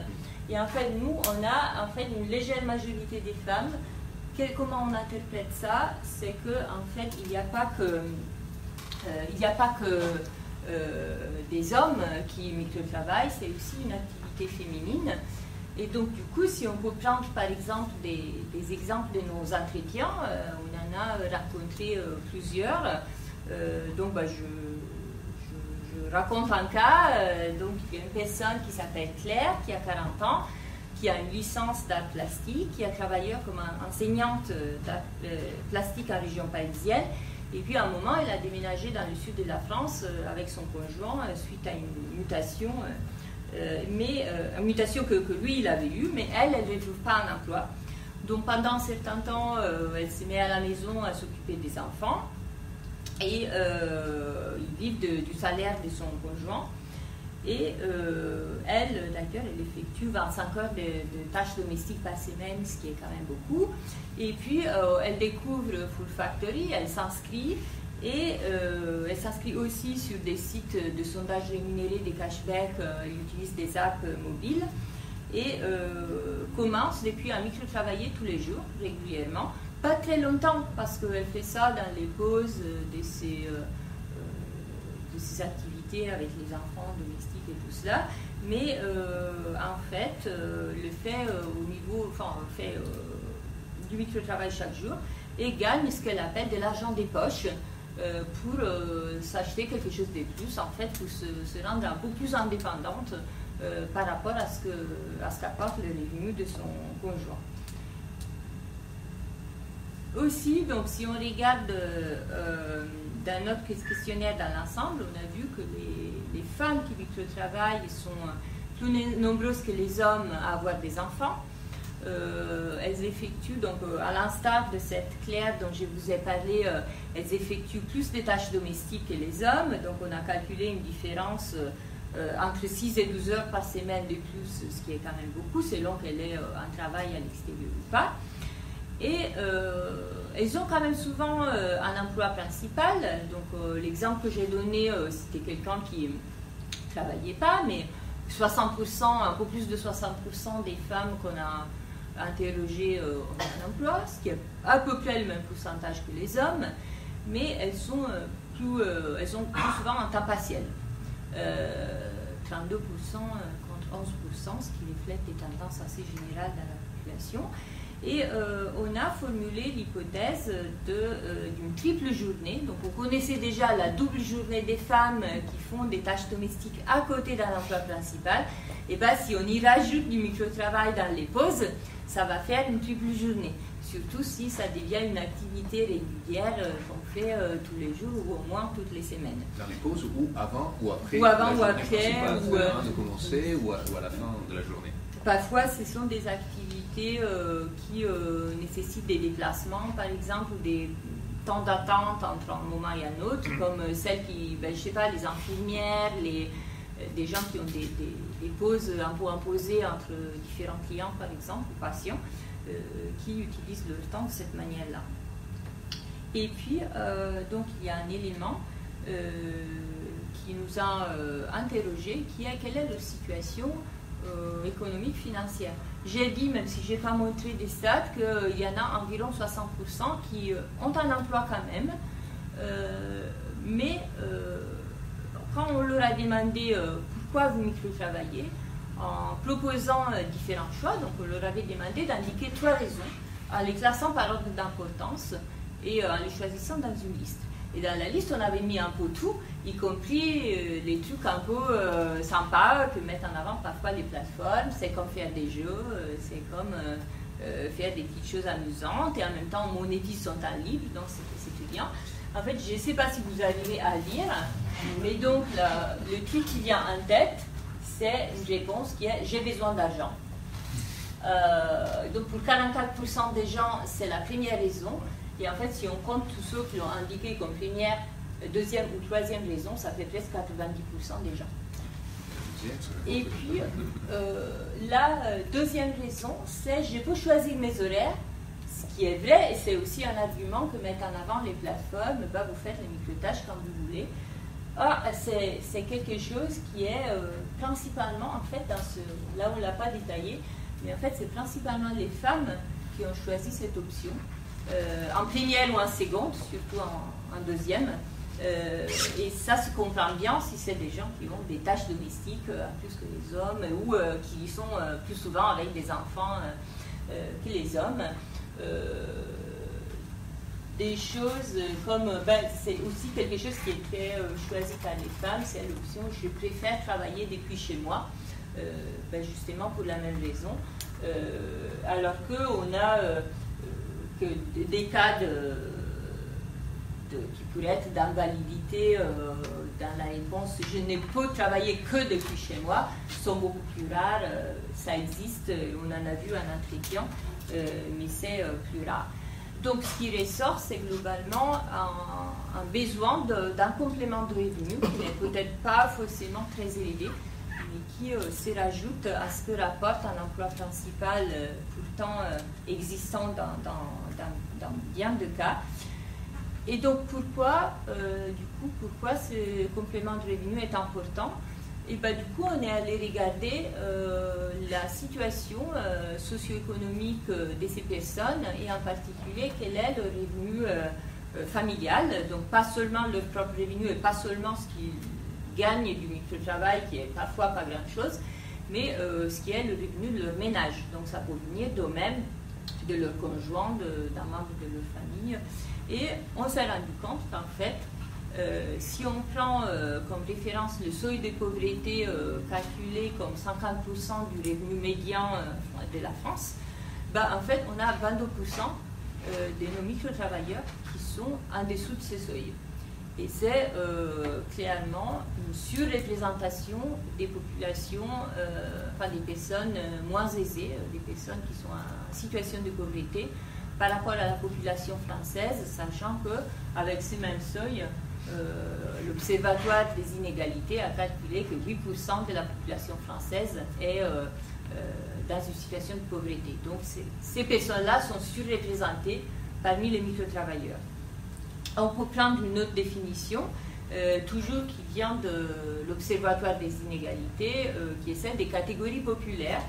Et en fait nous on a en fait une légère majorité des femmes. Comment on interprète ça? C'est que en fait il n'y a pas que des hommes qui microtravaillent, c'est aussi une activité féminine. Et donc du coup, si on peut prendre par exemple des exemples de nos entretiens, on en a rencontré plusieurs. Donc je raconte un cas. Donc il y a une personne qui s'appelle Claire, qui a 40 ans, qui a une licence d'art plastique, qui a travaillé comme enseignante d'art plastique en région parisienne. Et puis à un moment, elle a déménagé dans le sud de la France avec son conjoint suite à une mutation, une mutation que lui, il avait eue, mais elle ne trouve pas un emploi. Donc pendant un certain temps, elle se met à la maison à s'occuper des enfants et ils vivent du salaire de son conjoint. Et elle, d'ailleurs, elle effectue 25 heures de tâches domestiques par semaine, ce qui est quand même beaucoup. Et puis, elle découvre Full Factory, elle s'inscrit, et elle s'inscrit aussi sur des sites de sondage rémunérés, des cashbacks, elle utilise des apps mobiles, et commence depuis à micro-travailler tous les jours, régulièrement. Pas très longtemps, parce qu'elle fait ça dans les pauses de ses activités avec les enfants domestiques et tout cela, mais en fait, le fait au niveau, fait du micro-travail chaque jour, et gagne ce qu'elle appelle de l'argent des poches pour s'acheter quelque chose de plus, en fait, pour se rendre un peu plus indépendante par rapport à ce qu'apporte le revenu de son conjoint. Aussi, donc, si on regarde dans notre questionnaire dans l'ensemble, on a vu que les femmes qui micro-travaillent sont plus nombreuses que les hommes à avoir des enfants. Elles effectuent, donc à l'instar de cette Claire dont je vous ai parlé, elles effectuent plus de tâches domestiques que les hommes. Donc on a calculé une différence entre 6 et 12 heures par semaine de plus, ce qui est quand même beaucoup, selon qu'elle est en travail à l'extérieur ou pas. Et elles ont quand même souvent un emploi principal. Donc l'exemple que j'ai donné, c'était quelqu'un qui ne travaillait pas, mais 60%, un peu plus de 60% des femmes qu'on a interrogées ont un emploi, ce qui est à peu près le même pourcentage que les hommes, mais elles ont plus souvent un temps partiel. 32% contre 11%, ce qui reflète des tendances assez générales dans la population. Et on a formulé l'hypothèse d'une triple journée. Donc on connaissait déjà la double journée des femmes qui font des tâches domestiques à côté d'un emploi principal. Et bien si on y rajoute du micro-travail dans les pauses, ça va faire une triple journée. Surtout si ça devient une activité régulière qu'on fait tous les jours ou au moins toutes les semaines. Dans les pauses ou avant ou après. Ou avant ou après. Ou de commencer ou à la fin de la journée. Parfois, ce sont des activités qui nécessitent des déplacements, par exemple, ou des temps d'attente entre un moment et un autre, comme celles qui, je sais pas, les infirmières, des gens qui ont des pauses un peu imposées entre différents clients, par exemple, ou patients. qui utilisent leur temps de cette manière-là. Et puis, donc, il y a un élément qui nous a interrogé, qui est quelle est leur situation économique, financière. J'ai dit, même si je n'ai pas montré des stats, qu'il y en a environ 60% qui ont un emploi quand même, mais quand on leur a demandé pourquoi vous micro-travaillez, en proposant différents choix, donc on leur avait demandé d'indiquer 3 raisons, en les classant par ordre d'importance et en les choisissant dans une liste. Et dans la liste, on avait mis un peu tout, y compris les trucs un peu sympas que mettent en avant parfois les plateformes. C'est comme faire des jeux, c'est comme faire des petites choses amusantes, et en même temps on monétise son temps libre, donc c'est bien. En fait, je ne sais pas si vous arrivez à lire, mais donc le truc qui vient en tête, c'est une réponse qui est « j'ai besoin d'argent ». Donc pour 44% des gens, c'est la première raison. Et en fait, si on compte tous ceux qui l'ont indiqué comme première, deuxième ou troisième raison, ça fait presque 90% des gens. Et puis, la deuxième raison, c'est « je peux choisir mes horaires ». Ce qui est vrai, et c'est aussi un argument que mettent en avant les plateformes, bah, vous faites les micro-tâches quand vous voulez. C'est quelque chose qui est principalement, en fait, là on ne l'a pas détaillé, mais en fait c'est principalement les femmes qui ont choisi cette option, en première ou en seconde, surtout en deuxième. Et ça se comprend bien si c'est des gens qui ont des tâches domestiques plus que les hommes, ou qui sont plus souvent avec des enfants que les hommes. Des choses comme, c'est aussi quelque chose qui est très choisi par les femmes, c'est l'option « je préfère travailler depuis chez moi », justement pour la même raison, alors qu'on a que des cas qui pourraient être d'invalidité dans la réponse « je ne peux travailler que depuis chez moi » sont beaucoup plus rares, ça existe, on en a vu un entretien, mais c'est plus rare. Donc, ce qui ressort, c'est globalement un besoin d'un complément de revenu qui n'est peut-être pas forcément très élevé, mais qui se rajoute à ce que rapporte un emploi principal pourtant existant dans bien de cas. Et donc, pourquoi ce complément de revenu est important? Et du coup, on est allé regarder la situation socio-économique de ces personnes, et en particulier quel est le revenu familial, donc pas seulement leur propre revenu et pas seulement ce qu'ils gagnent du micro-travail, qui est parfois pas grand-chose, mais ce qui est le revenu de leur ménage. Donc ça peut venir d'eux-mêmes, de leur conjoint, d'un membre de leur famille. Et on s'est rendu compte qu'en fait, si on prend comme référence le seuil de pauvreté calculé comme 50% du revenu médian de la France, en fait, on a 22% de nos micro-travailleurs qui sont en dessous de ce seuil. Et c'est clairement une surreprésentation des populations, des personnes moins aisées, des personnes qui sont en situation de pauvreté par rapport à la population française, sachant qu'avec ce même seuil, l'Observatoire des inégalités a calculé que 8% de la population française est dans une situation de pauvreté. Donc ces personnes-là sont surreprésentées parmi les micro-travailleurs. On peut prendre une autre définition, toujours qui vient de l'Observatoire des inégalités, qui est celle des catégories populaires.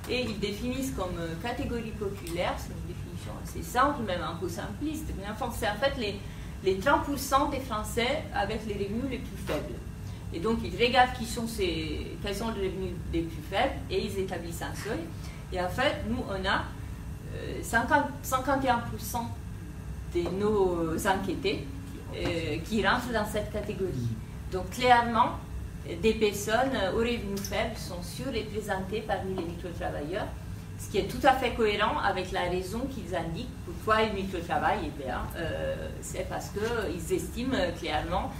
Et ils définissent comme catégorie populaire, c'est une définition assez simple, même un peu simpliste, mais enfin, c'est en fait les 30% des Français avec les revenus les plus faibles. Et donc, ils regardent quels sont les revenus les plus faibles et ils établissent un seuil. Et en fait, nous, on a 51% de nos enquêtés qui rentrent dans cette catégorie. Donc, clairement, des personnes aux revenus faibles sont surreprésentées parmi les micro-travailleurs, ce qui est tout à fait cohérent avec la raison qu'ils indiquent pourquoi ils micro-travaillent. C'est parce qu'ils estiment clairement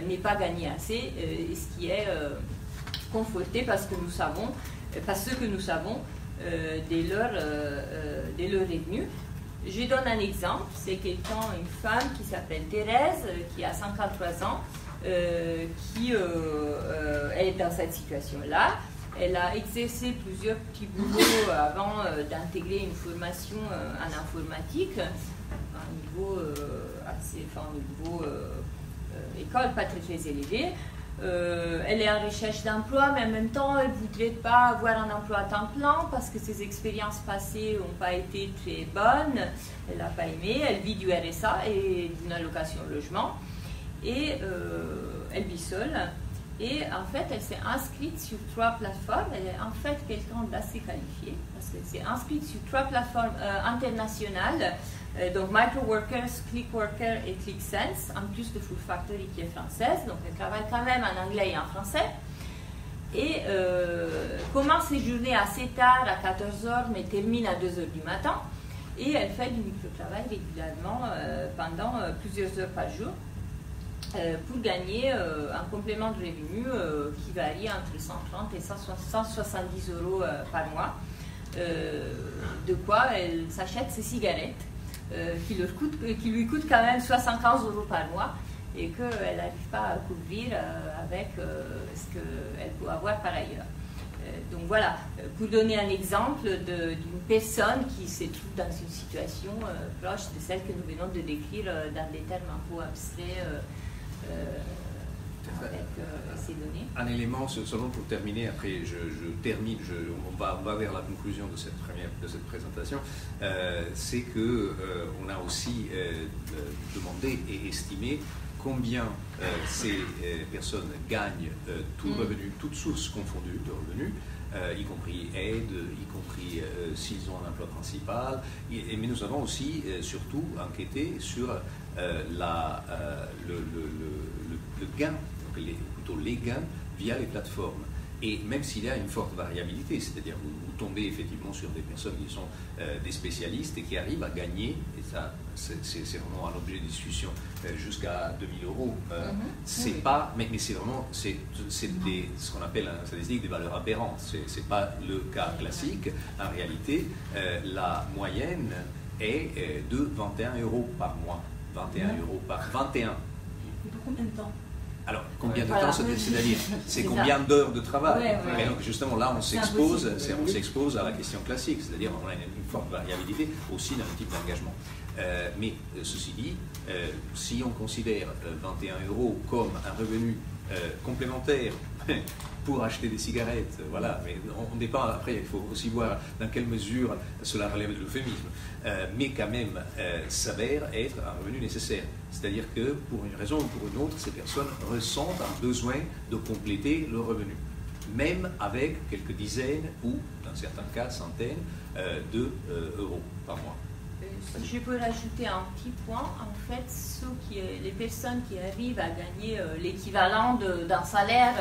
ne pas gagner assez, ce qui est conforté parce que nous savons de leurs revenus. Je donne un exemple, c'est une femme qui s'appelle Thérèse, qui a 53 ans, qui est dans cette situation-là. Elle a exercé plusieurs petits boulots avant d'intégrer une formation en informatique, à un niveau école pas très élevé. Elle est en recherche d'emploi, mais en même temps, elle ne voudrait pas avoir un emploi à temps plein parce que ses expériences passées n'ont pas été très bonnes. Elle n'a pas aimé. Elle vit du RSA et d'une allocation logement. Et elle vit seule. Et en fait, elle s'est inscrite sur 3 plateformes. Elle est en fait quelqu'un d'assez qualifié parce qu'elle s'est inscrite sur 3 plateformes internationales. Donc Microworkers, Clickworker et ClickSense, en plus de Full Factory qui est française. Donc elle travaille quand même en anglais et en français. Et commence ses journées assez tard, à 14h, mais termine à 2h du matin. Et elle fait du micro-travail régulièrement pendant plusieurs heures par jour. Pour gagner un complément de revenu qui varie entre 130 et 170 euros par mois, de quoi elle s'achète ses cigarettes qui lui coûtent quand même 75 euros par mois et qu'elle n'arrive pas à couvrir avec ce qu'elle peut avoir par ailleurs. Donc voilà, pour donner un exemple d'une personne qui se trouve dans une situation proche de celle que nous venons de décrire dans des termes un peu abstraits avec ces données. Un élément, seulement pour terminer, après on va vers la conclusion de cette présentation, c'est qu'on a aussi demandé et estimé combien ces personnes gagnent tout revenu, toutes sources confondues de revenus, y compris aide, y compris s'ils ont un emploi principal. Mais nous avons aussi surtout enquêté sur le gain, plutôt les gains via les plateformes. Et même s'il y a une forte variabilité, c'est-à-dire vous tombez effectivement sur des personnes qui sont des spécialistes et qui arrivent à gagner, et ça c'est vraiment un objet de discussion, jusqu'à 2000 euros. C'est pas, mais c'est vraiment, c'est ce qu'on appelle en statistique des valeurs aberrantes. C'est pas le cas classique. En réalité, la moyenne est de 21 euros par mois. 21 euros par 21. Pour combien de temps? Alors, combien de temps, c'est-à-dire, c'est combien d'heures de travail? Et donc, justement, là, on s'expose à la question classique, c'est-à-dire, on a une forte variabilité aussi dans le type d'engagement. Mais, ceci dit, si on considère 21 euros comme un revenu complémentaire pour acheter des cigarettes, voilà, mais on dépend, après, il faut aussi voir dans quelle mesure cela relève de l'euphémisme, mais quand même s'avère être un revenu nécessaire. C'est-à-dire que, pour une raison ou pour une autre, ces personnes ressentent un besoin de compléter leur revenu, même avec quelques dizaines ou, dans certains cas, centaines d'euros par mois. Je peux rajouter un petit point. En fait, les personnes qui arrivent à gagner l'équivalent d'un salaire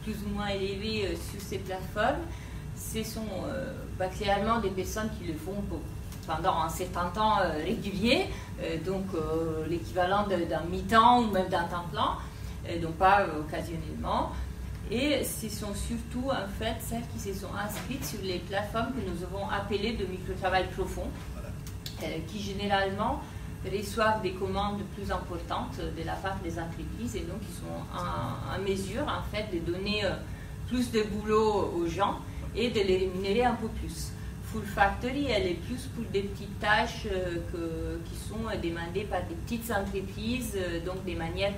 plus ou moins élevé sur ces plateformes, ce sont clairement des personnes qui le font pendant un certain temps régulier, donc l'équivalent d'un mi-temps ou même d'un temps plein, donc pas occasionnellement. Et ce sont surtout en fait celles qui se sont inscrites sur les plateformes que nous avons appelées de micro-travail profond, qui généralement reçoivent des commandes plus importantes de la part des entreprises et donc ils sont en mesure en fait de donner plus de boulot aux gens et de les rémunérer un peu plus. Full Factory, elle est plus pour des petites tâches qui sont demandées par des petites entreprises, donc des manières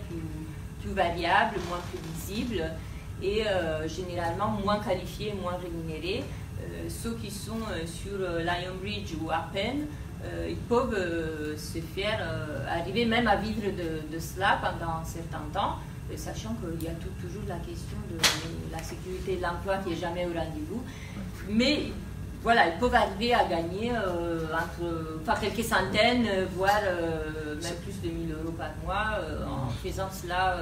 plus variables, moins prévisibles et généralement moins qualifiées, moins rémunérées. Ceux qui sont sur Lionbridge ou Appen, ils peuvent se faire arriver même à vivre de cela pendant un certain temps, sachant qu'il y a toujours la question de la sécurité de l'emploi qui n'est jamais au rendez-vous. Mais voilà, ils peuvent arriver à gagner quelques centaines, voire même plus de 1000 euros par mois en faisant cela.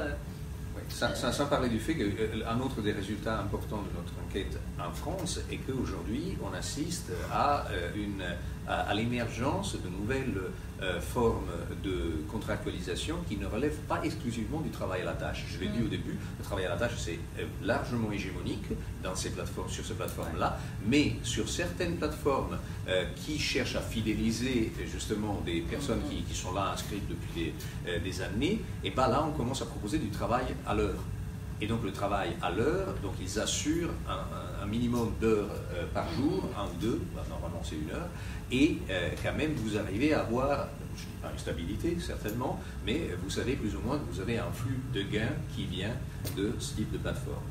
Sans parler du fait qu'un autre des résultats importants de notre enquête en France est qu'aujourd'hui, on assiste à l'émergence de nouvelles formes de contractualisation qui ne relèvent pas exclusivement du travail à la tâche. Je l'ai dit au début, le travail à la tâche, c'est largement hégémonique sur ces plateformes-là, mais sur certaines plateformes qui cherchent à fidéliser justement des personnes qui sont là inscrites depuis des années, et bien là, on commence à proposer du travail à l'heure. Et donc le travail à l'heure, donc ils assurent un minimum d'heures par jour, 1 ou 2, normalement c'est 1 heure, et quand même vous arrivez à avoir, je ne dis pas une stabilité certainement, mais vous savez plus ou moins que vous avez un flux de gains qui vient de ce type de plateforme.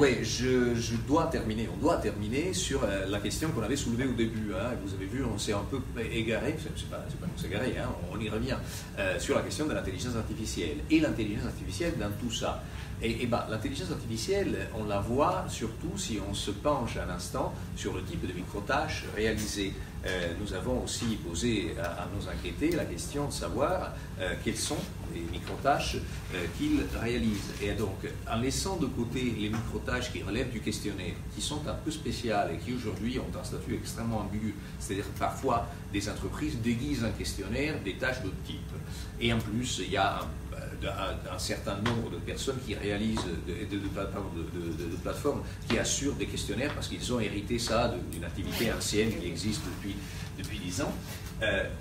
Oui, je dois terminer. On doit terminer sur la question qu'on avait soulevée au début. Hein. Vous avez vu, on s'est un peu égaré, c'est pas qu'on s'est égaré, hein, on y revient, sur la question de l'intelligence artificielle. Et l'intelligence artificielle dans tout ça. Et ben, l'intelligence artificielle, on la voit surtout si on se penche un instant sur le type de microtâches réalisées. Nous avons aussi posé à nos enquêtés la question de savoir quelles sont les microtâches qu'ils réalisent. Et donc, en laissant de côté les microtâches qui relèvent du questionnaire, qui sont un peu spéciales et qui aujourd'hui ont un statut extrêmement ambigu, c'est-à-dire que parfois des entreprises déguisent un questionnaire des tâches d'autres types. Et en plus, il y a un certain nombre de personnes qui réalisent de plateformes qui assurent des questionnaires parce qu'ils ont hérité ça d'une activité ancienne qui existe depuis 10 ans.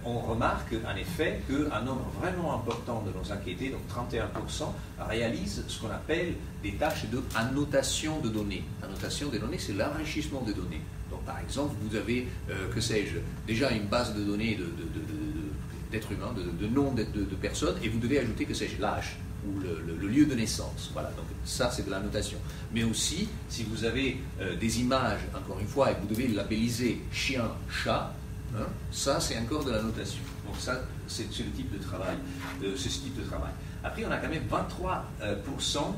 On remarque en effet qu'un nombre vraiment important de nos enquêtés, donc 31%, réalisent ce qu'on appelle des tâches d'annotation de données. L'annotation des données, c'est l'enrichissement des données. Donc par exemple, vous avez, que sais-je, déjà une base de données d'êtres humains, de noms de personnes, et vous devez ajouter, que sais-je, l'âge ou le lieu de naissance. Voilà, donc ça c'est de la notation. Mais aussi, si vous avez des images, encore une fois, et vous devez labelliser chien, chat, hein, ça c'est encore de la notation. Donc ça, c'est le type de travail, ce type de travail. Après, on a quand même 23%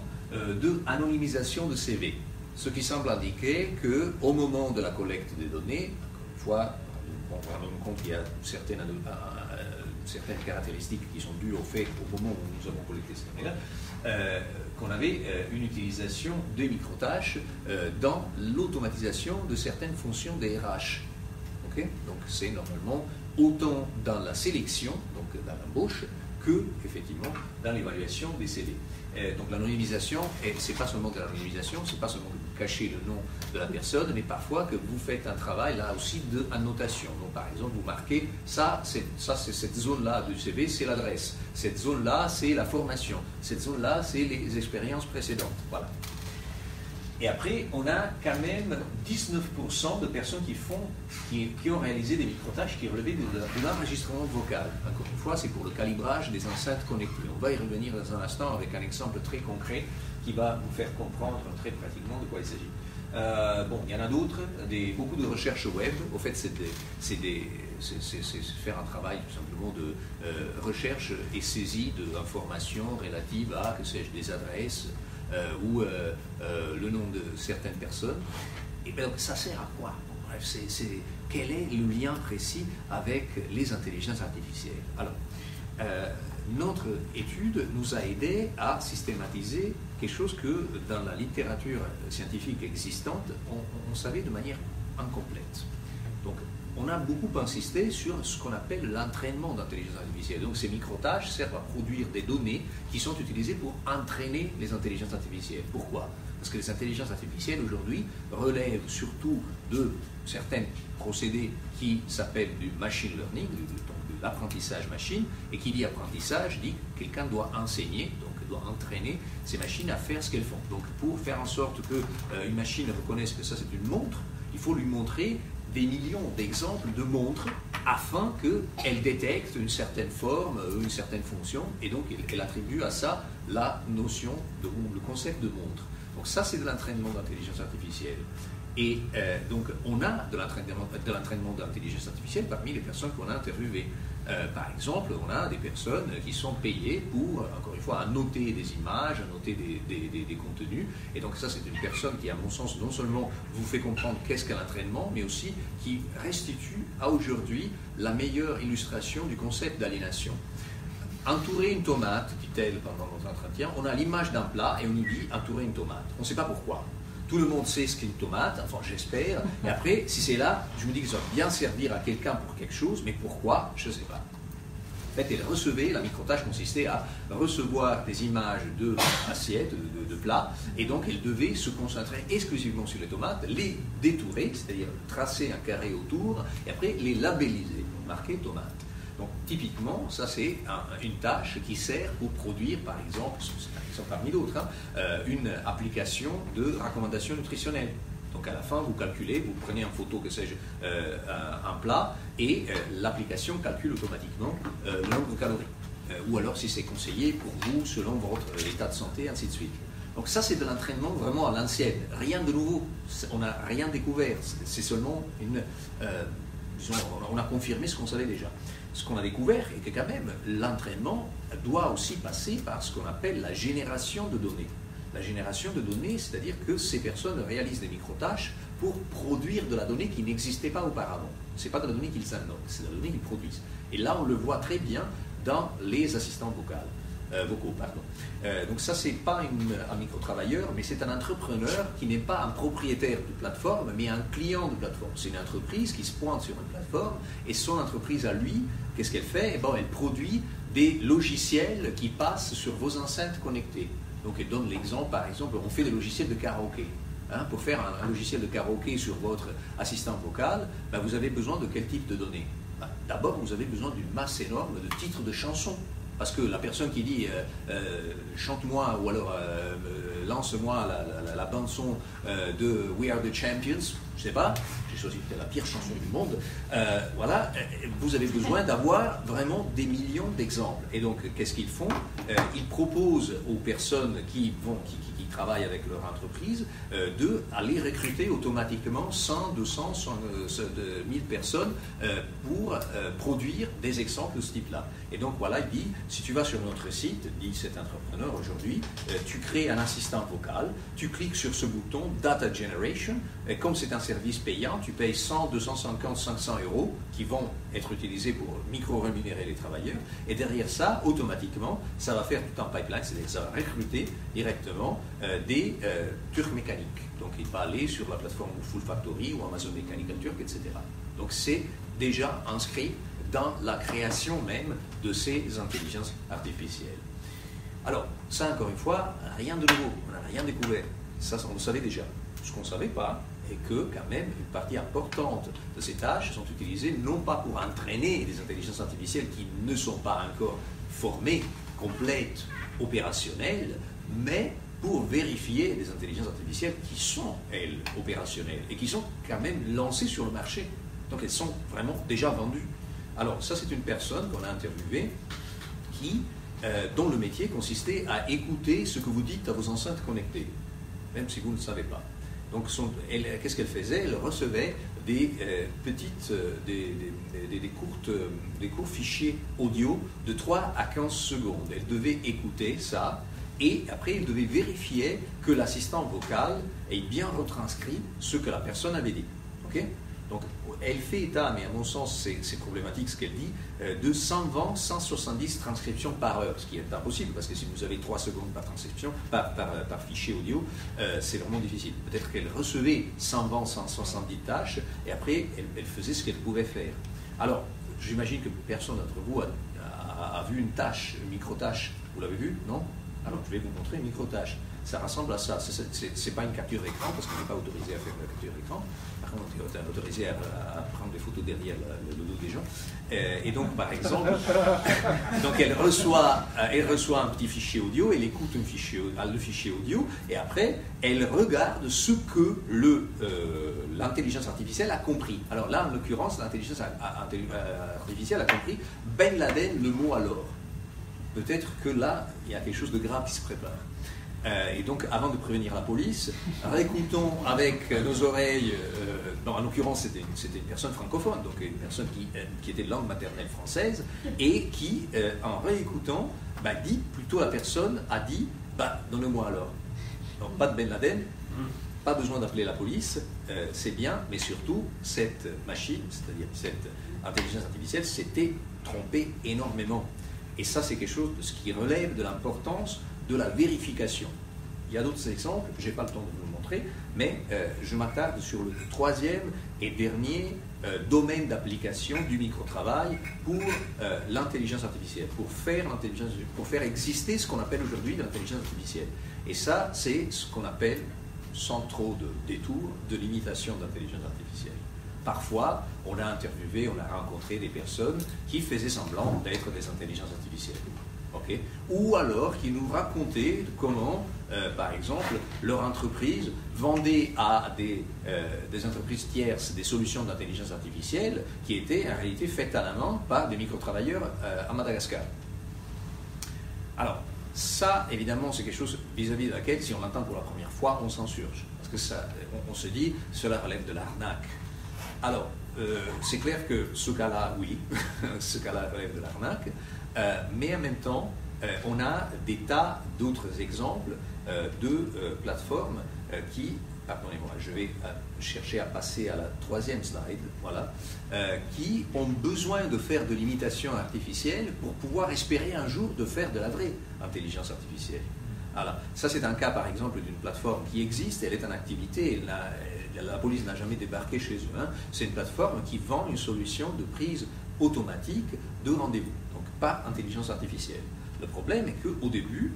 de anonymisation de CV, ce qui semble indiquer qu'au moment de la collecte des données, encore une fois, on rend compte qu'il y a certaines caractéristiques qui sont dues au fait qu'au moment où nous avons collecté ces données-là, qu'on avait une utilisation des microtâches dans l'automatisation de certaines fonctions des RH. Okay, donc c'est normalement autant dans la sélection, donc dans l'embauche, que effectivement dans l'évaluation des CV. Donc l'anonymisation, c'est pas seulement de l'anonymisation, c'est pas seulement que vous cachez le nom de la personne, mais parfois que vous faites un travail là aussi d'annotation. Donc par exemple, vous marquez ça c'est cette zone-là du CV, c'est l'adresse. Cette zone-là, c'est la formation. Cette zone-là, c'est les expériences précédentes. Voilà. Et après, on a quand même 19% de personnes qui ont réalisé des microtâches qui relevaient de l'enregistrement vocal. Encore une fois, c'est pour le calibrage des enceintes connectées. On va y revenir dans un instant avec un exemple très concret qui va vous faire comprendre très pratiquement de quoi il s'agit. Bon, il y en a d'autres, beaucoup de recherches web. Au fait, c'est faire un travail tout simplement de recherche et saisie d'informations relatives à, que sais-je, des adresses, ou le nom de certaines personnes. Et bien donc ça sert à quoi? Bref, quel est le lien précis avec les intelligences artificielles? Alors, notre étude nous a aidé à systématiser quelque chose que dans la littérature scientifique existante, on savait de manière incomplète. Donc, on a beaucoup insisté sur ce qu'on appelle l'entraînement d'intelligence artificielle. Donc ces microtâches servent à produire des données qui sont utilisées pour entraîner les intelligences artificielles. Pourquoi? Parce que les intelligences artificielles aujourd'hui relèvent surtout de certains procédés qui s'appellent du machine learning, de l'apprentissage machine, et qui dit apprentissage dit que quelqu'un doit enseigner, donc doit entraîner ces machines à faire ce qu'elles font. Donc pour faire en sorte qu'une machine reconnaisse que ça c'est une montre, il faut lui montrer des millions d'exemples de montres afin qu'elle détecte une certaine forme, une certaine fonction, et donc elle attribue à ça la notion, le concept de montre. Donc ça, c'est de l'entraînement d'intelligence artificielle. Et donc on a de l'entraînement d'intelligence artificielle parmi les personnes qu'on a interviewées. Par exemple, on a des personnes qui sont payées pour, encore une fois, annoter des images, annoter des contenus. Et donc ça, c'est une personne qui, à mon sens, non seulement vous fait comprendre qu'est-ce qu'est l'entraînement, mais aussi qui restitue à aujourd'hui la meilleure illustration du concept d'aliénation. Entourer une tomate, dit-elle pendant notre entretien, on a l'image d'un plat et on nous dit entourer une tomate. On ne sait pas pourquoi. Tout le monde sait ce qu'est une tomate, enfin j'espère, et après, si c'est là, je me dis que ça va bien servir à quelqu'un pour quelque chose, mais pourquoi, je ne sais pas. En fait, elle recevait, la microtâche consistait à recevoir des images d'assiettes, de plats, et donc elle devait se concentrer exclusivement sur les tomates, les détourer, c'est-à-dire tracer un carré autour, et après les labelliser, donc marquer tomate. Donc typiquement, ça c'est une tâche qui sert pour produire, par exemple, parmi d'autres, une application de recommandation nutritionnelle. Donc à la fin, vous calculez, vous prenez en photo, que sais-je, un plat, et l'application calcule automatiquement le nombre de calories. Ou alors si c'est conseillé pour vous, selon votre état de santé, ainsi de suite. Donc ça, c'est de l'entraînement vraiment à l'ancienne. Rien de nouveau. On n'a rien découvert. C'est seulement on a confirmé ce qu'on savait déjà. Ce qu'on a découvert est que quand même, l'entraînement doit aussi passer par ce qu'on appelle la génération de données. La génération de données, c'est-à-dire que ces personnes réalisent des micro-tâches pour produire de la donnée qui n'existait pas auparavant. Ce n'est pas de la donnée qu'ils inventent, c'est de la donnée qu'ils produisent. Et là, on le voit très bien dans les assistants vocaux. Donc ça, ce n'est pas un micro-travailleur, mais c'est un entrepreneur qui n'est pas un propriétaire de plateforme, mais un client de plateforme. C'est une entreprise qui se pointe sur une plateforme, et son entreprise à lui, qu'est-ce qu'elle fait? Elle produit des logiciels qui passent sur vos enceintes connectées. Donc elle donne l'exemple, par exemple, on fait des logiciels de karaoké. Pour faire un logiciel de karaoké sur votre assistant vocal, vous avez besoin de quel type de données? D'abord, vous avez besoin d'une masse énorme de titres de chansons. Parce que la personne qui dit chante-moi ou alors lance-moi la bande-son de We Are the Champions, je ne sais pas, j'ai choisi la pire chanson du monde, voilà, vous avez besoin d'avoir vraiment des millions d'exemples. Et donc, qu'est-ce qu'ils font? Ils proposent aux personnes qui travaillent avec leur entreprise d'aller recruter automatiquement 100, 200, 1000 personnes pour produire des exemples de ce type-là. Et donc voilà, il dit, si tu vas sur notre site, dit cet entrepreneur aujourd'hui, tu crées un assistant vocal, tu cliques sur ce bouton Data Generation, et comme c'est un service payant, tu payes 100, 250, 500 € qui vont être utilisés pour micro-rémunérer les travailleurs, et derrière ça, automatiquement, ça va faire tout un pipeline, c'est-à-dire que ça va recruter directement des Turcs mécaniques. Donc il va aller sur la plateforme Full Factory ou Amazon Mechanical Turk, etc. Donc c'est déjà inscrit dans la création même de ces intelligences artificielles. Alors, ça encore une fois, rien de nouveau, on n'a rien découvert. Ça, on le savait déjà. Ce qu'on ne savait pas est que, quand même, une partie importante de ces tâches sont utilisées non pas pour entraîner des intelligences artificielles qui ne sont pas encore formées, complètes, opérationnelles, mais pour vérifier des intelligences artificielles qui sont, elles, opérationnelles et qui sont quand même lancées sur le marché. Donc elles sont vraiment déjà vendues. Alors ça, c'est une personne qu'on a interviewée dont le métier consistait à écouter ce que vous dites à vos enceintes connectées, même si vous ne le savez pas. Donc qu'est-ce qu'elle faisait? Elle recevait des courts fichiers audio de 3 à 15 secondes. Elle devait écouter ça et après elle devait vérifier que l'assistant vocal ait bien retranscrit ce que la personne avait dit. Okay? Donc, elle fait état, mais à mon sens, c'est problématique ce qu'elle dit, de 120, 170 transcriptions par heure, ce qui est impossible, parce que si vous avez 3 secondes par transcription, par fichier audio, c'est vraiment difficile. Peut-être qu'elle recevait 120, 170 tâches, et après, elle faisait ce qu'elle pouvait faire. Alors, j'imagine que personne d'entre vous a vu une tâche, une micro-tâche. Vous l'avez vu, non? Alors, je vais vous montrer une micro-tâche. Ça ressemble à ça. Ce n'est pas une capture écran, parce qu'on n'est pas autorisé à faire une capture écran. Par contre, on est autorisé à prendre des photos derrière le dos des gens. Et donc, par exemple, donc elle reçoit un petit fichier audio, elle écoute le fichier audio, et après, elle regarde ce que l'intelligence artificielle a compris. Alors là, en l'occurrence, l'intelligence artificielle a compris Ben Laden, le mot alors. Peut-être que là, il y a quelque chose de grave qui se prépare. Et donc, avant de prévenir la police, réécoutons avec nos oreilles, en l'occurrence c'était une personne francophone, donc une personne qui était de langue maternelle française, et qui, en réécoutant, dit, plutôt la personne a dit, donnez-moi alors. Donc pas de Ben Laden, pas besoin d'appeler la police, c'est bien, mais surtout, cette machine, c'est-à-dire cette intelligence artificielle, s'était trompée énormément. Et ça, c'est quelque chose de ce qui relève de l'importance de la vérification. Il y a d'autres exemples, je n'ai pas le temps de vous le montrer, mais je m'attarde sur le troisième et dernier domaine d'application du micro-travail pour l'intelligence artificielle, pour faire exister ce qu'on appelle aujourd'hui l'intelligence artificielle. Et ça, c'est ce qu'on appelle, sans trop de détours, de l'imitation d'intelligence artificielle. Parfois, on a interviewé, on a rencontré des personnes qui faisaient semblant d'être des intelligences artificielles. Okay. Ou alors qui nous racontaient comment, par exemple, leur entreprise vendait à des entreprises tierces des solutions d'intelligence artificielle qui étaient en réalité faites à la main par des microtravailleurs à Madagascar. Alors, ça, évidemment, c'est quelque chose vis-à-vis de laquelle, si on l'entend pour la première fois, on s'insurge. Parce que ça, on se dit, cela relève de l'arnaque. Alors, c'est clair que ce cas-là, oui, ce cas-là relève de l'arnaque. Mais en même temps, on a des tas d'autres exemples de plateformes qui, pardonnez-moi, je vais chercher à passer à la troisième slide, voilà, qui ont besoin de faire de l'imitation artificielle pour pouvoir espérer un jour de faire de la vraie intelligence artificielle. Alors, ça c'est un cas par exemple d'une plateforme qui existe, elle est en activité, la police n'a jamais débarqué chez eux. Hein. C'est une plateforme qui vend une solution de prise automatique de rendez-vous, donc pas intelligence artificielle. Le problème est qu'au début,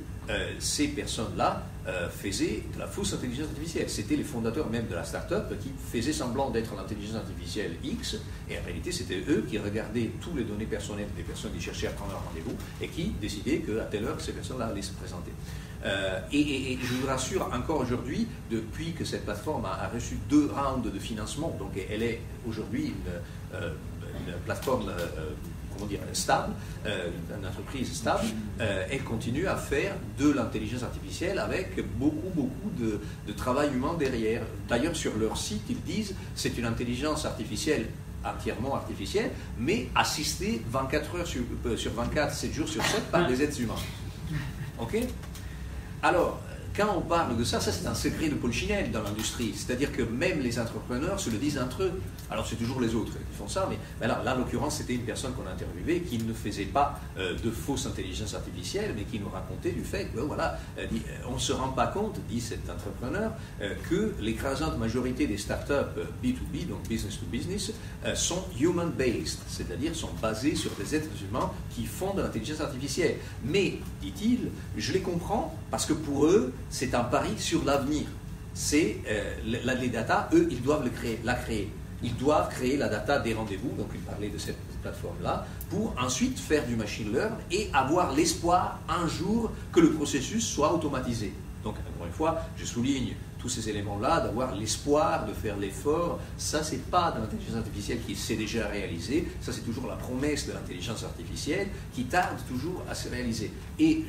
ces personnes-là faisaient de la fausse intelligence artificielle. C'était les fondateurs même de la start-up qui faisaient semblant d'être l'intelligence artificielle X, et en réalité c'était eux qui regardaient toutes les données personnelles des personnes qui cherchaient à prendre un rendez-vous et qui décidaient qu'à telle heure ces personnes-là allaient se présenter. Et je vous rassure, encore aujourd'hui, depuis que cette plateforme a reçu 2 rounds de financement, donc elle est aujourd'hui une plateforme comment dire, stable, une entreprise stable, elle continue à faire de l'intelligence artificielle avec beaucoup de travail humain derrière. D'ailleurs, sur leur site, ils disent c'est une intelligence artificielle entièrement artificielle, mais assistée 24 heures sur 24, 7 jours sur 7 par des êtres humains. Ok ? Alors, quand on parle de ça, ça c'est un secret de polichinelle dans l'industrie, c'est-à-dire que même les entrepreneurs se le disent entre eux. Alors c'est toujours les autres qui font ça, mais là en l'occurrence c'était une personne qu'on a interviewée qui ne faisait pas de fausse intelligence artificielle, mais qui nous racontait du fait que voilà, on ne se rend pas compte, dit cet entrepreneur, que l'écrasante majorité des startups B2B, donc business to business, sont human-based, c'est-à-dire sont basées sur des êtres humains qui font de l'intelligence artificielle. Mais, dit-il, je les comprends parce que pour eux, c'est un pari sur l'avenir. C'est les data, eux, ils doivent la créer. Ils doivent créer la data des rendez-vous, donc il parlait de cette plateforme-là, pour ensuite faire du machine learning et avoir l'espoir un jour que le processus soit automatisé. Donc, encore une fois, je souligne tous ces éléments-là, d'avoir l'espoir de faire l'effort, ça c'est pas de l'intelligence artificielle qui s'est déjà réalisée, ça c'est toujours la promesse de l'intelligence artificielle qui tarde toujours à se réaliser. Et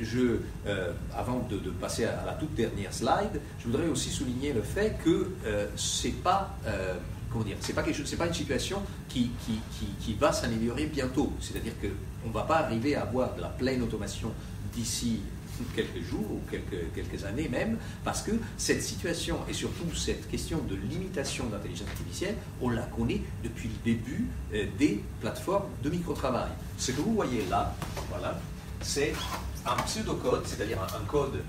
avant de passer à la toute dernière slide, je voudrais aussi souligner le fait que c'est pas c'est pas une situation qui va s'améliorer bientôt. C'est-à-dire qu'on ne va pas arriver à avoir de la pleine automation d'ici quelques jours ou quelques années même, parce que cette situation et surtout cette question de limitation de l'intelligence artificielle, on la connaît depuis le début des plateformes de microtravail. Ce que vous voyez là, voilà, c'est un pseudocode, c'est-à-dire un code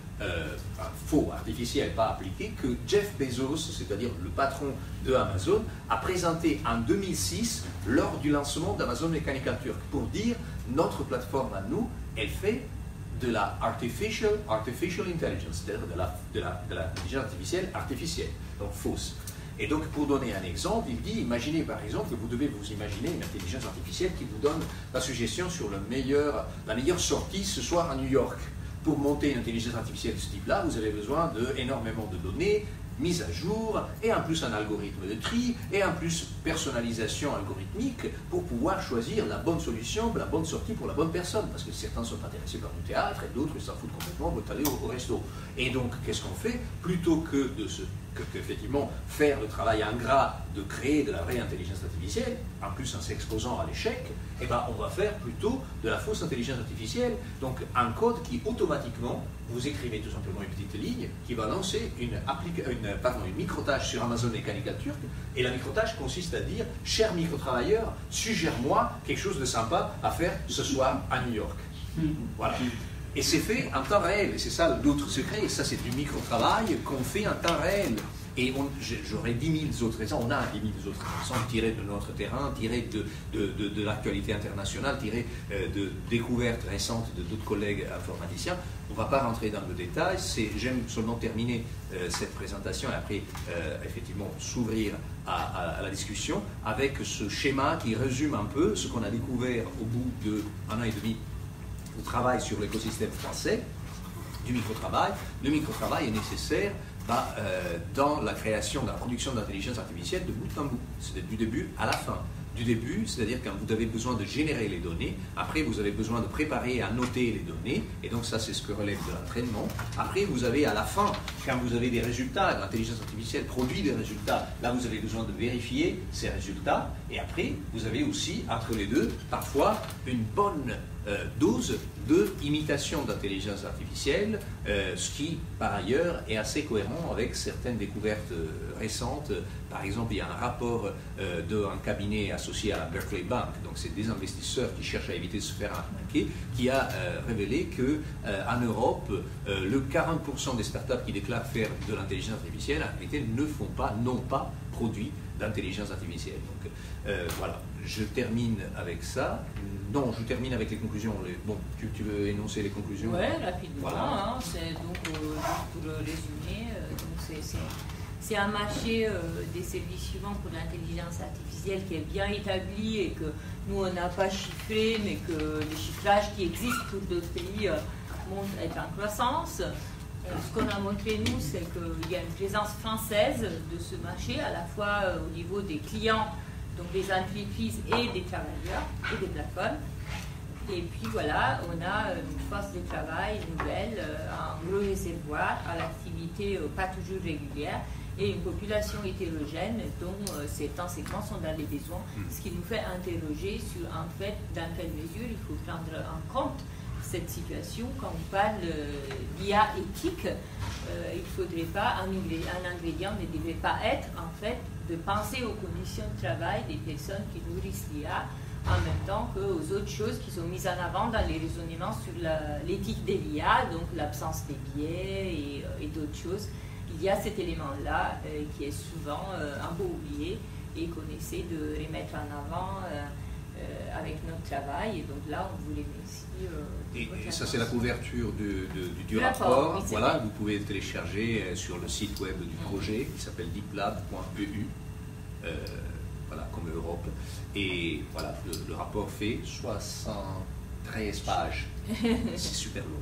faux, artificiel, pas appliqué, que Jeff Bezos, c'est-à-dire le patron de Amazon, a présenté en 2006 lors du lancement d'Amazon Mechanical Turk pour dire notre plateforme à nous, elle fait de la artificial intelligence, c'est-à-dire de l'intelligence artificielle, donc fausse. Et donc, pour donner un exemple, il dit, imaginez par exemple que vous devez vous imaginer une intelligence artificielle qui vous donne la suggestion sur la meilleure sortie ce soir à New York. Pour monter une intelligence artificielle de ce type-là, vous avez besoin d'énormément de données, mise à jour, et en plus un algorithme de tri, et en plus personnalisation algorithmique pour pouvoir choisir la bonne solution, la bonne sortie pour la bonne personne, parce que certains sont intéressés par le théâtre et d'autres s'en foutent complètement, veulent aller au resto. Et donc, qu'est-ce qu'on fait? Plutôt que effectivement faire le travail ingrat de créer de la vraie intelligence artificielle, en plus en s'exposant à l'échec, eh ben, on va faire plutôt de la fausse intelligence artificielle, donc un code qui automatiquement, vous écrivez tout simplement une petite ligne qui va lancer une micro-tâche sur Amazon Mechanical Turk, et la micro-tâche consiste à dire « Cher micro-travailleur, suggère-moi quelque chose de sympa à faire ce soir à New York. » Voilà. Et c'est fait en temps réel, et c'est ça l'autre secret, et ça c'est du micro-travail qu'on fait en temps réel. Et j'aurais 10 000 autres raisons, on a 10 000 autres raisons tirées de notre terrain, tirées de l'actualité internationale, tirées de découvertes récentes de d'autres collègues informaticiens. On ne va pas rentrer dans le détail, j'aime seulement terminer cette présentation et après effectivement s'ouvrir à la discussion avec ce schéma qui résume un peu ce qu'on a découvert au bout d'1 an et demi de travail sur l'écosystème français du microtravail. Le microtravail est nécessaire dans la création, de la production d'intelligence artificielle de bout en bout, c'est du début à la fin. Du début, c'est-à-dire quand vous avez besoin de générer les données, après vous avez besoin de préparer et annoter les données, et donc ça c'est ce que relève de l'entraînement. Après vous avez à la fin, quand vous avez des résultats, l'intelligence artificielle produit des résultats, là vous avez besoin de vérifier ces résultats, et après vous avez aussi, entre les deux, parfois une bonne dose de imitation d'intelligence artificielle, ce qui par ailleurs est assez cohérent avec certaines découvertes récentes. Par exemple, il y a un rapport d'un cabinet associé à la Berkeley Bank, donc c'est des investisseurs qui cherchent à éviter de se faire arnaquer, qui a révélé qu'en Europe, le 40% des startups qui déclarent faire de l'intelligence artificielle en réalité n'ont pas produit d'intelligence artificielle. Donc voilà, je termine avec ça. Non, je termine avec les conclusions. Bon, tu veux énoncer les conclusions? Oui, rapidement. Voilà. Hein, c'est donc, pour le résumer, c'est un marché des services suivants pour l'intelligence artificielle qui est bien établi et que nous, on n'a pas chiffré, mais que le chiffrage qui existe pour d'autres pays est en croissance. Ce qu'on a montré, nous, c'est qu'il y a une présence française de ce marché, à la fois au niveau des clients, donc des entreprises et des travailleurs et des plateformes. Et puis voilà, on a une force de travail nouvelle, un gros réservoir à l'activité pas toujours régulière et une population hétérogène dont certains segments sont dans les besoins, ce qui nous fait interroger sur en fait dans quelle mesure il faut prendre en compte cette situation. Quand on parle d'IA éthique, il ne faudrait pas, un ingrédient ne devrait pas être en fait de penser aux conditions de travail des personnes qui nourrissent l'IA en même temps qu'aux autres choses qui sont mises en avant dans les raisonnements sur l'éthique de l'IA, donc l'absence des biais et d'autres choses. Il y a cet élément-là qui est souvent un peu oublié et qu'on essaie de remettre en avant avec notre travail. Et donc là, on voulait aussi... et ça, c'est la couverture du rapport. Oui, voilà, vous pouvez le télécharger sur le site web du projet qui s'appelle deeplab.eu. Voilà, comme Europe. Et voilà, le rapport fait 73 pages. C'est super long.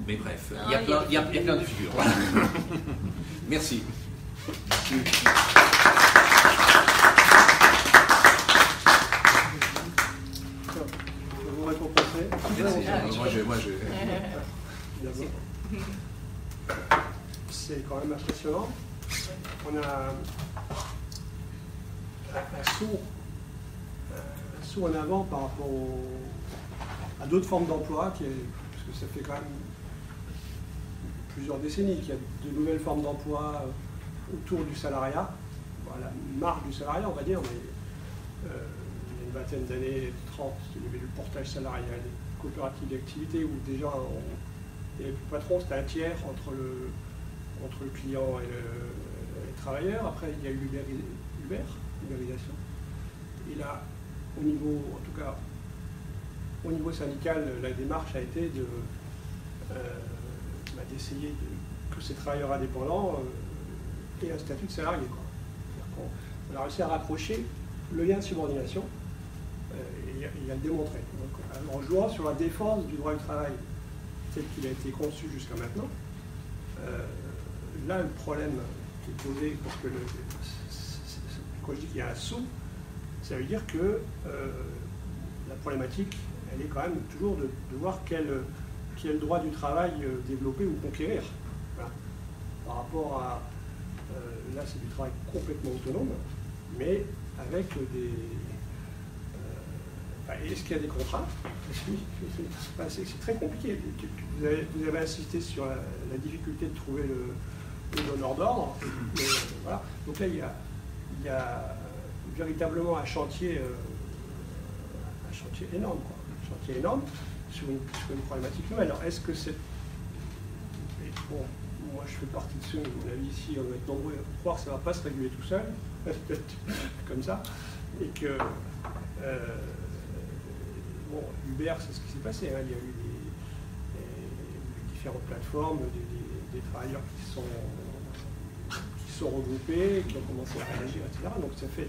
Mais bref, il y a plein de figures. Voilà. Merci. Vous récompensez. C'est quand même impressionnant. On a un saut en avant par rapport à d'autres formes d'emploi, parce que ça fait quand même plusieurs décennies qu'il y a de nouvelles formes d'emploi autour du salariat, la marge du salariat on va dire, mais il y a une vingtaine d'années, 30, il y avait le portage salarial, les coopératives d'activité où déjà il n'y avait plus de patron, c'était un tiers entre le client et le travailleur. Après il y a eu l'ubérisation. Et là, au niveau syndical, la démarche a été d'essayer que ces travailleurs indépendants aient un statut de salarié. On a réussi à rapprocher le lien de subordination et à le démontrer. Donc, en jouant sur la défense du droit du travail tel qu'il a été conçu jusqu'à maintenant, là, le problème qui est posé, parce que quand je dis qu'il y a un saut, ça veut dire que la problématique, elle est quand même toujours de voir quel droit du travail développer ou conquérir. Voilà. Par rapport à... là, c'est du travail complètement autonome, mais avec des... est-ce qu'il y a des contraintes? C'est très compliqué. Vous avez insisté sur la difficulté de trouver le donneur d'ordre. Voilà. Donc là, il y a véritablement un chantier énorme, sur une problématique nouvelle. Alors, est-ce que c'est... Bon, moi, moi je fais partie de ceux, à mon avis ici, on va être nombreux à croire que ça ne va pas se réguler tout seul, comme ça, et que bon, Uber, c'est ce qui s'est passé, hein. Il y a eu des différentes plateformes, des travailleurs qui sont regroupés, qui ont commencé à réagir, etc. Donc ça fait...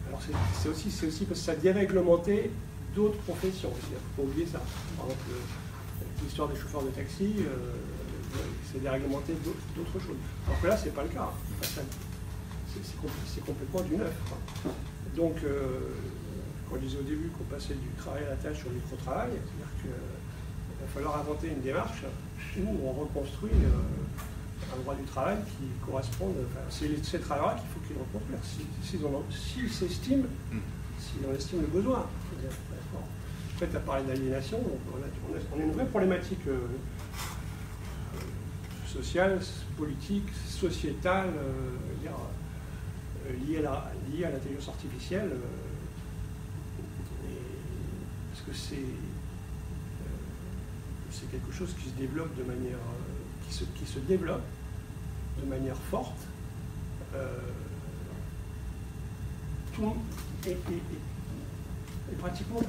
alors c'est aussi parce que ça déréglementait d'autres professions. Il ne faut pas oublier ça. Par exemple, l'histoire des chauffeurs de taxi, c'est déréglementé d'autres choses. Alors que là, ce n'est pas le cas. C'est complètement du neuf. Donc, quand je disais au début qu'on passait du travail à la tâche au micro-travail, c'est-à-dire qu'il va falloir inventer une démarche où on reconstruit un droit du travail qui corresponde. Enfin, c'est ces travailleurs-là qu'il faut qu'ils reconstruisent. S'ils estiment le besoin. Après, tu as parlé d'aliénation, on a une vraie problématique sociale, politique, sociétale, liée à l'intelligence artificielle. Parce que c'est quelque chose qui se développe de manière qui se développe de manière forte. Et pratiquement,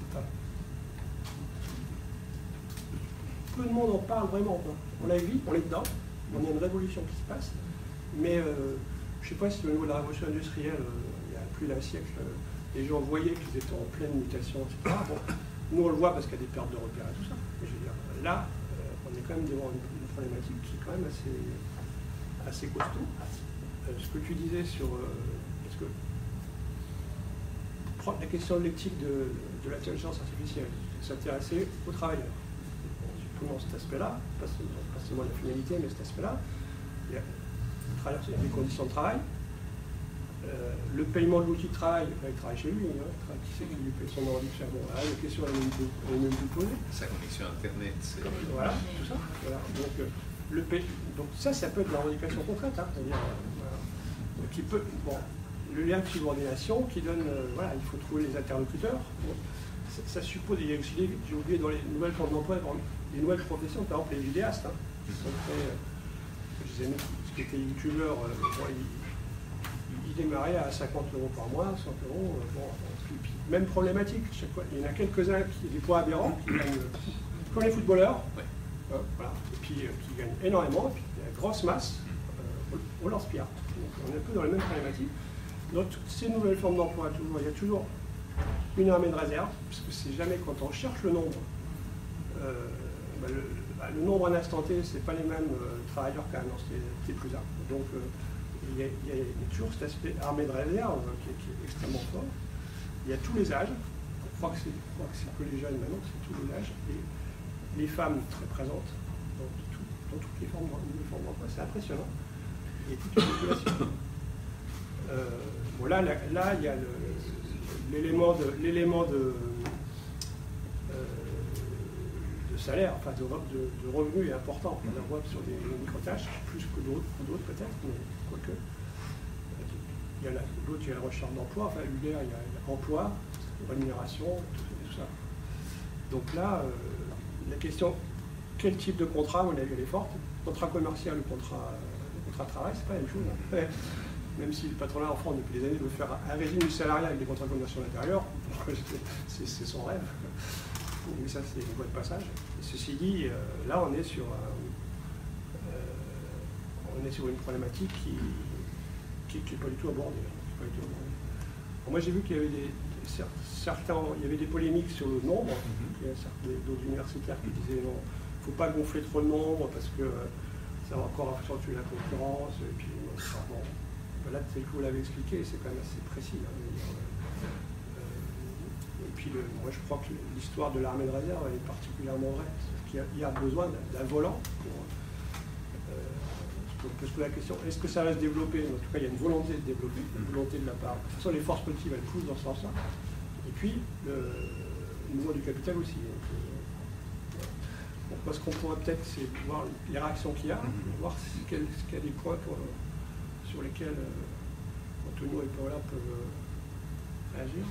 enfin, peu de monde en parle vraiment. On la vit, on est dedans, on a une révolution qui se passe, mais je ne sais pas si au niveau de la révolution industrielle, il y a plus d'un siècle, les gens voyaient qu'ils étaient en pleine mutation, etc. Bon, nous on le voit parce qu'il y a des pertes de repères et tout ça. Mais je veux dire, là, on est quand même devant une problématique qui est quand même assez costaud. Ce que tu disais sur... est-ce que la question de l'éthique de l'intelligence artificielle, s'intéresser aux travailleurs. Surtout dans cet aspect-là, pas seulement la finalité, mais cet aspect-là, il y a des conditions de travail, le paiement de l'outil de travail, il travaille chez lui, hein, qui sait qu'il lui paye son ordi, bon, là, la question elle est même plus posée. Sa connexion Internet, c'est... Voilà, tout ça. Voilà. Donc ça peut être de la revendication concrète, hein, c'est-à-dire, voilà, qui peut... Bon, le lien de subordination qui donne, voilà, il faut trouver les interlocuteurs. Bon, ça suppose, il y a aussi, j'ai oublié, dans les nouvelles formes d'emploi, les nouvelles professions, par exemple les vidéastes, hein, qui sont très, je disais, ce qui était youtubeur, il démarrait à 50 € par mois, 100 €, bon, puis, même problématique, chaque fois, il y en a quelques-uns qui des poids aberrants, qui gagnent, comme les footballeurs, voilà, et puis qui gagnent énormément, et puis la grosse masse, on leur spire. Donc on est un peu dans les mêmes problématiques. Donc, ces nouvelles formes d'emploi, il y a toujours une armée de réserve, parce que c'est jamais quand on cherche le nombre. Le nombre à l'instant T, ce n'est pas les mêmes travailleurs qu'à un instant T plus un. Donc, il y a toujours cet aspect armée de réserve qui est extrêmement fort. Il y a tous les âges. Je crois que c'est que les jeunes maintenant, c'est tous les âges. Et les femmes très présentes dans toutes les formes d'emploi. C'est impressionnant. Et toute la population. Bon, là, il y a l'élément de salaire, enfin de revenus est important. On la voit sur des micro-tâches, plus que d'autres peut-être, mais quoique. L'autre, il y a la recherche d'emploi, enfin Uber, il y a emploi, rémunération, tout ça. Donc là, la question, quel type de contrat, on a vu, elle est forte. Contrat commercial ou contrat de travail, c'est pas la même chose. Hein. Même si le patronat en France depuis des années veut faire un régime du salariat avec des contrats commerciaux à l'intérieur, c'est son rêve. Mais ça, c'est une voie de passage. Et ceci dit, là, on est sur une problématique qui n'est pas du tout abordée. Moi, j'ai vu qu'il y avait il y avait des polémiques sur le nombre. Il y a d'autres universitaires qui disaient non, il ne faut pas gonfler trop le nombre parce que ça va encore accentuer la concurrence. Et puis, bon, là, tel que vous l'avez expliqué, c'est quand même assez précis. Hein, et puis, moi, je crois que l'histoire de l'armée de réserve est particulièrement vraie. Parce qu'il y a besoin d'un volant pour... on peut se poser la question, est-ce que ça va se développer? En tout cas, il y a une volonté de développer, une volonté de la part. De toute façon, les forces politiques, elles poussent dans ce sens-là. Et puis, le mouvement du capital aussi. Donc, moi, ce qu'on pourrait peut-être, c'est voir les réactions qu'il y a, voir qu'il y a des points sur lesquels Antonio et Paola peuvent réagir.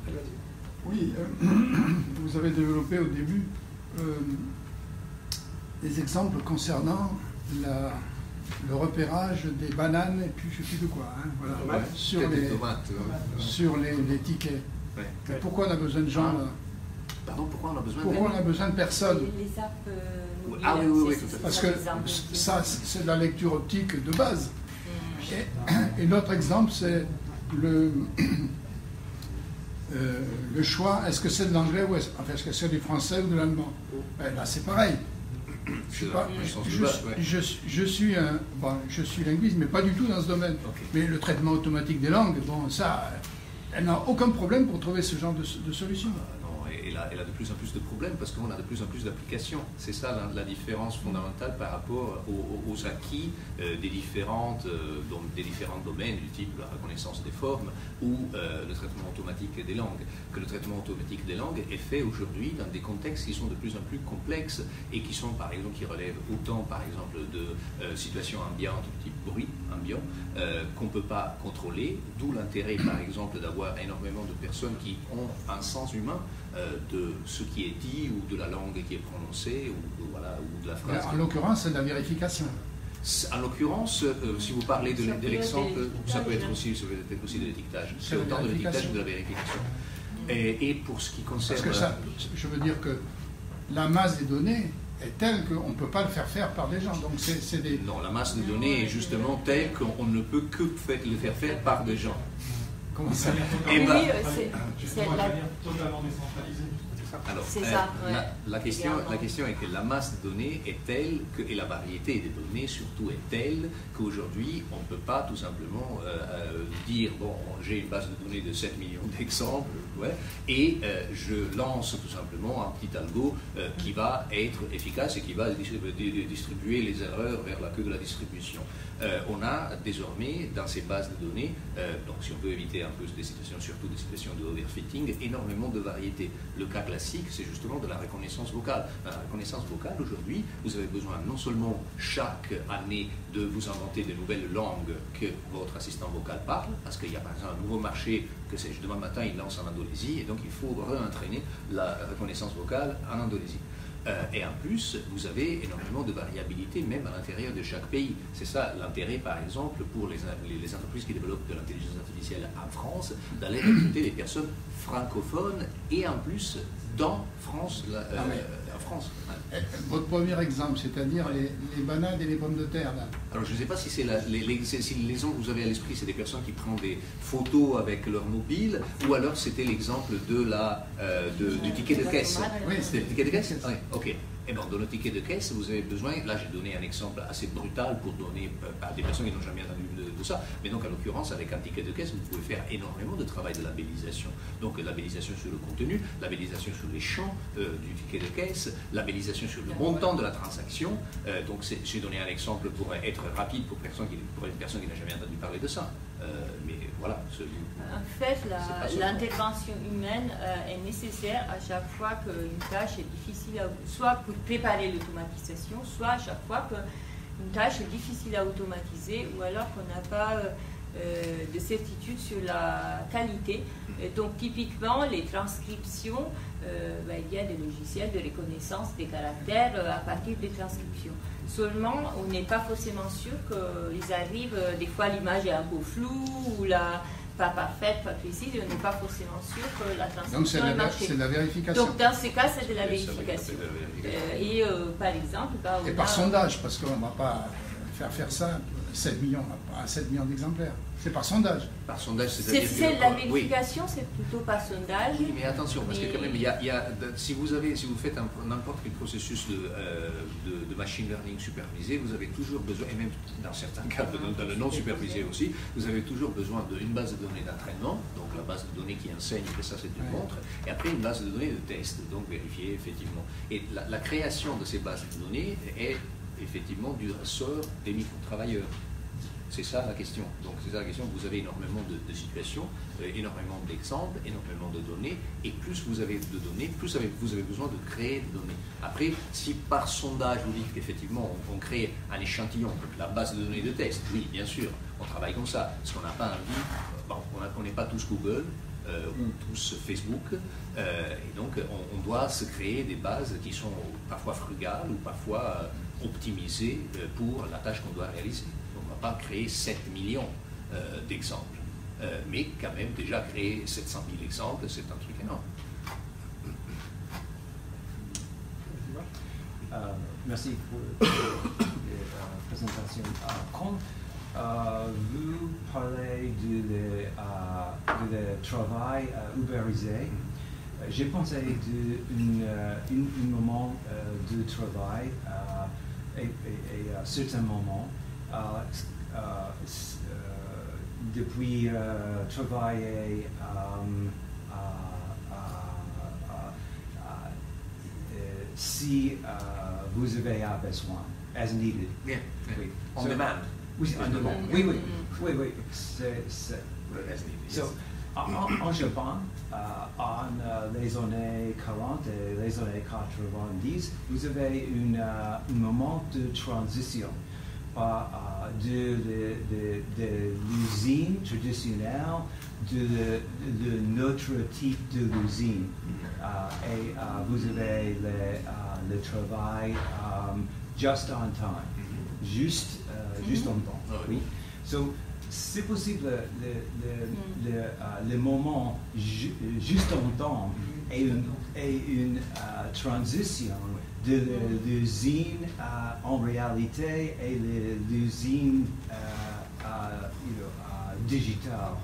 Allez, vas-y. Oui, vous avez développé au début des exemples concernant le repérage des bananes et puis je ne sais plus de quoi. Hein, voilà, sur les tickets. Ouais. Pourquoi on a besoin de gens là? Pardon, pourquoi on a besoin Pourquoi on a besoin de personnes? Les apps. Ah oui, tout à fait. Parce que ça, c'est de la lecture optique de base. Et l'autre exemple, c'est le choix, est-ce que c'est de l'anglais ou est-ce que c'est du français ou de l'allemand? Ben, là, c'est pareil. Je suis linguiste, mais pas du tout dans ce domaine. Okay. Mais le traitement automatique des langues, bon, ça, elle n'a aucun problème pour trouver ce genre de solution. Elle a de plus en plus de problèmes parce qu'on a de plus en plus d'applications. C'est ça la différence fondamentale par rapport aux acquis des différents domaines du type la reconnaissance des formes ou le traitement automatique des langues. Que le traitement automatique des langues est fait aujourd'hui dans des contextes qui sont de plus en plus complexes et qui sont par exemple qui relèvent autant par exemple de situations ambiantes du type bruit ambiant qu'on ne peut pas contrôler, d'où l'intérêt par exemple d'avoir énormément de personnes qui ont un sens humain de ce qui est dit ou de la langue qui est prononcée ou de la phrase. En l'occurrence, c'est de la vérification. En l'occurrence, si vous parlez de l'exemple, ça peut être aussi de l'étiquetage. C'est autant de l'étiquetage que de la vérification. Et pour ce qui concerne... Parce que ça, je veux dire que la masse des données est telle qu'on ne peut pas le faire par des gens. Donc c'est des... Non, la masse de données est justement telle qu'on ne peut que le faire faire par des gens. Comment ça? Oui, c'est totalement décentralisé. Alors, ça, ouais. la question est que la masse de données est telle et la variété des données surtout est telle qu'aujourd'hui on ne peut pas tout simplement dire bon, j'ai une base de données de 7 millions d'exemples et je lance tout simplement un petit algo qui va être efficace et qui va distribuer les erreurs vers la queue de la distribution. On a désormais dans ces bases de données, donc si on peut éviter un peu des situations, surtout des situations de overfitting, énormément de variétés. Le cas classique, c'est justement de la reconnaissance vocale. Dans la reconnaissance vocale, aujourd'hui, vous avez besoin non seulement chaque année de vous inventer de nouvelles langues que votre assistant vocal parle, parce qu'il y a par exemple un nouveau marché que c'est demain matin, il lance en Indonésie, et donc il faut réentraîner la reconnaissance vocale en Indonésie. Et en plus, vous avez énormément de variabilité même à l'intérieur de chaque pays. C'est ça l'intérêt, par exemple, pour les entreprises qui développent de l'intelligence artificielle en France, d'aller recruter des personnes francophones et en plus dans France, en France. Votre premier exemple, c'est-à-dire les bananes et les pommes de terre. Là. Alors je ne sais pas si c'est si l'exemple que vous avez à l'esprit, c'est des personnes qui prennent des photos avec leur mobile, ou alors c'était l'exemple du ticket de caisse. Oui, c'était le ticket de caisse. Oui, ok. Et bon, dans le ticket de caisse, vous avez besoin, là j'ai donné un exemple assez brutal pour donner à des personnes qui n'ont jamais entendu de ça, mais donc en l'occurrence avec un ticket de caisse, vous pouvez faire énormément de travail de labellisation. Donc labellisation sur le contenu, labellisation sur les champs du ticket de caisse, labellisation sur le montant de la transaction. Donc j'ai donné un exemple pour être rapide pour une personne qui n'a jamais entendu parler de ça. Mais voilà. En fait, l'intervention humaine est nécessaire à chaque fois qu'une tâche est difficile, soit pour préparer l'automatisation, soit à chaque fois qu'une tâche est difficile à automatiser, ou alors qu'on n'a pas de certitude sur la qualité. Donc typiquement, les transcriptions, il y a des logiciels de reconnaissance des caractères à partir des transcriptions. Seulement, on n'est pas forcément sûr qu'ils arrivent, des fois l'image est un peu floue, ou pas parfaite, pas précise, et on n'est pas forcément sûr que la transcription est marchée. Donc c'est de la vérification. Donc dans ces cas, c'est de la vérification. Et par exemple... et par sondage, parce qu'on ne va pas faire ça 7 millions d'exemplaires. C'est par sondage. Par sondage, c'est la vérification, oui. C'est plutôt par sondage. Oui, mais attention, parce que quand même, si vous faites n'importe quel processus de machine learning supervisé, vous avez toujours besoin, et même dans certains cas, dans le non supervisé aussi, vous avez toujours besoin d'une base de données d'entraînement, donc la base de données qui enseigne que ça c'est une montre, et après une base de données de test, donc vérifier effectivement. Et la création de ces bases de données est effectivement du ressort des micro-travailleurs. C'est ça la question. Donc c'est ça la question. Vous avez énormément de situations, énormément d'exemples, énormément de données, et plus vous avez de données, plus vous avez besoin de créer des données. Après, si par sondage vous dites qu'effectivement on crée un échantillon, la base de données de test, oui, bien sûr, on travaille comme ça, parce qu'on n'a pas envie, on n'est pas tous Google, ont tous Facebook, et donc on doit se créer des bases qui sont parfois frugales ou parfois optimisées pour la tâche qu'on doit réaliser. On ne va pas créer 7 millions d'exemples, mais quand même déjà créer 700 000 exemples, c'est un truc énorme. Merci pour la présentation. Quand vous parlez de travail ubérisé, j'ai pensé d'un moment de travail et à certains moments, depuis travailler si vous avez besoin, as needed. Yeah. Oui. On demand. Oui, on demande. Oui. C'est as needed. So, en Japon, en les années 40 et les années 90, vous avez un moment de transition de l'usine traditionnelle de notre type de l'usine. Et vous avez le travail just on time, juste en temps. Oui. So, c'est possible le moment juste en temps et une transition de l'usine en réalité et l'usine digitale.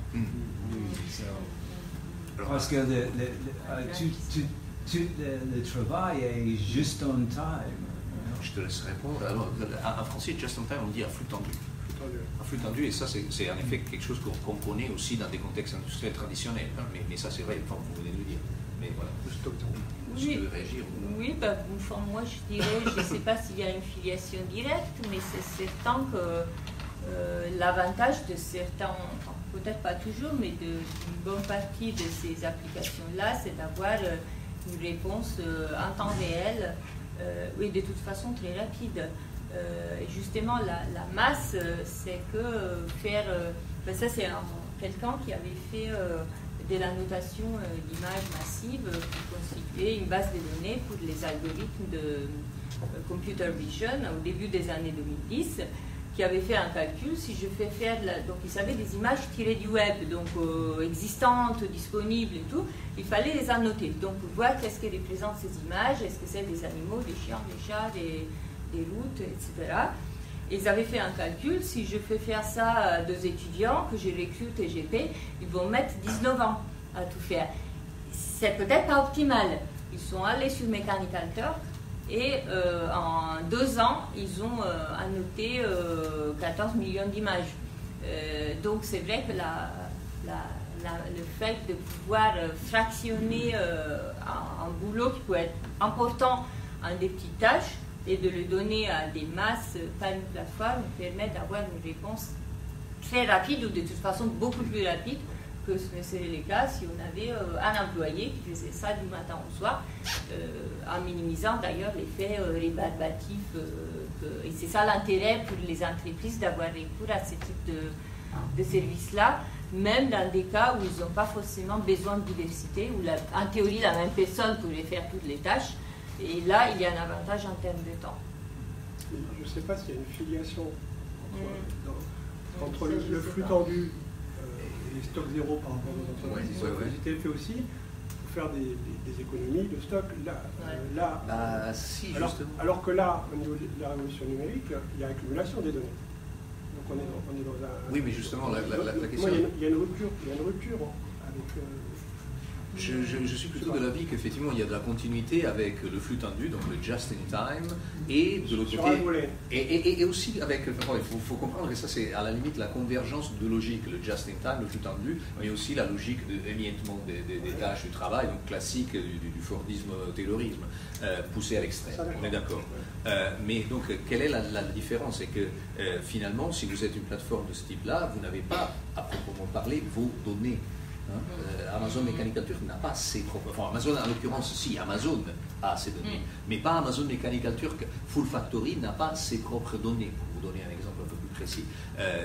Parce que tout le travail est juste on time. Je te laisse répondre. Alors, en français, just on time, on dit à flux tendu. Un flux tendu, et ça, c'est en effet quelque chose qu'on connaît aussi dans des contextes industriels traditionnels. Hein, mais ça, c'est vrai, enfin, vous venez de le dire. Mais voilà. Oui, réagir, oui moi je dirais, je ne sais pas s'il y a une filiation directe, mais c'est certain que l'avantage de certains, peut-être pas toujours, mais d'une bonne partie de ces applications-là, c'est d'avoir une réponse en temps réel et de toute façon très rapide. Justement, la masse, c'est que faire... ça, c'est quelqu'un qui avait fait de la notation d'images massives pour constituer une base de données pour les algorithmes de computer vision au début des années 2010, qui avait fait un calcul. Si je fais faire... donc, il savait des images tirées du web, donc existantes, disponibles et tout. Il fallait les annoter. Donc, pour voir qu'est-ce qui représente ces images. Est-ce que c'est des animaux, des chiens, des chats, des routes, etc. Ils avaient fait un calcul, si je fais faire ça à 2 étudiants que je recrute et j'ai paye, ils vont mettre 19 ans à tout faire. C'est peut-être pas optimal. Ils sont allés sur Mechanical Turk et en 2 ans, ils ont annoté 14 millions d'images. Donc c'est vrai que le fait de pouvoir fractionner un boulot qui peut être important en des petites tâches, et de le donner à des masses par une plateforme permet d'avoir une réponse très rapide ou de toute façon beaucoup plus rapide que ce ne serait le cas si on avait un employé qui faisait ça du matin au soir, en minimisant d'ailleurs l'effet rébarbatif. Et c'est ça l'intérêt pour les entreprises d'avoir recours à ce type de services-là, même dans des cas où ils n'ont pas forcément besoin de diversité, où en théorie la même personne pourrait faire toutes les tâches. Et là, il y a un avantage en termes de temps. Je ne sais pas s'il y a une filiation entre le flux tendu et les stocks zéro par rapport aux entreprises. Vous avez fait aussi pour faire des économies de stock. Si, alors que là, au niveau de la révolution numérique, il y a accumulation des données. Donc on est dans un... Oui, mais justement, la question... Il y a une rupture avec... Je suis plutôt de l'avis qu'effectivement il y a de la continuité avec le flux tendu, donc le just in time, et de l'autre côté, et aussi avec, il faut comprendre, et ça c'est à la limite la convergence de logique, le just in time, le flux tendu, mais aussi la logique d'émiettement des tâches du travail, donc classique du Fordisme-Taylorisme, poussé à l'extrême, on est d'accord. Mais donc quelle est la différence? C'est que finalement, si vous êtes une plateforme de ce type-là, vous n'avez pas à proprement parler vos données. Amazon Mechanical Turk n'a pas ses propres... Enfin, Amazon, en l'occurrence, si, Amazon a ses données, mais pas Amazon Mechanical Turk. Full Factory n'a pas ses propres données, pour vous donner un exemple un peu plus précis.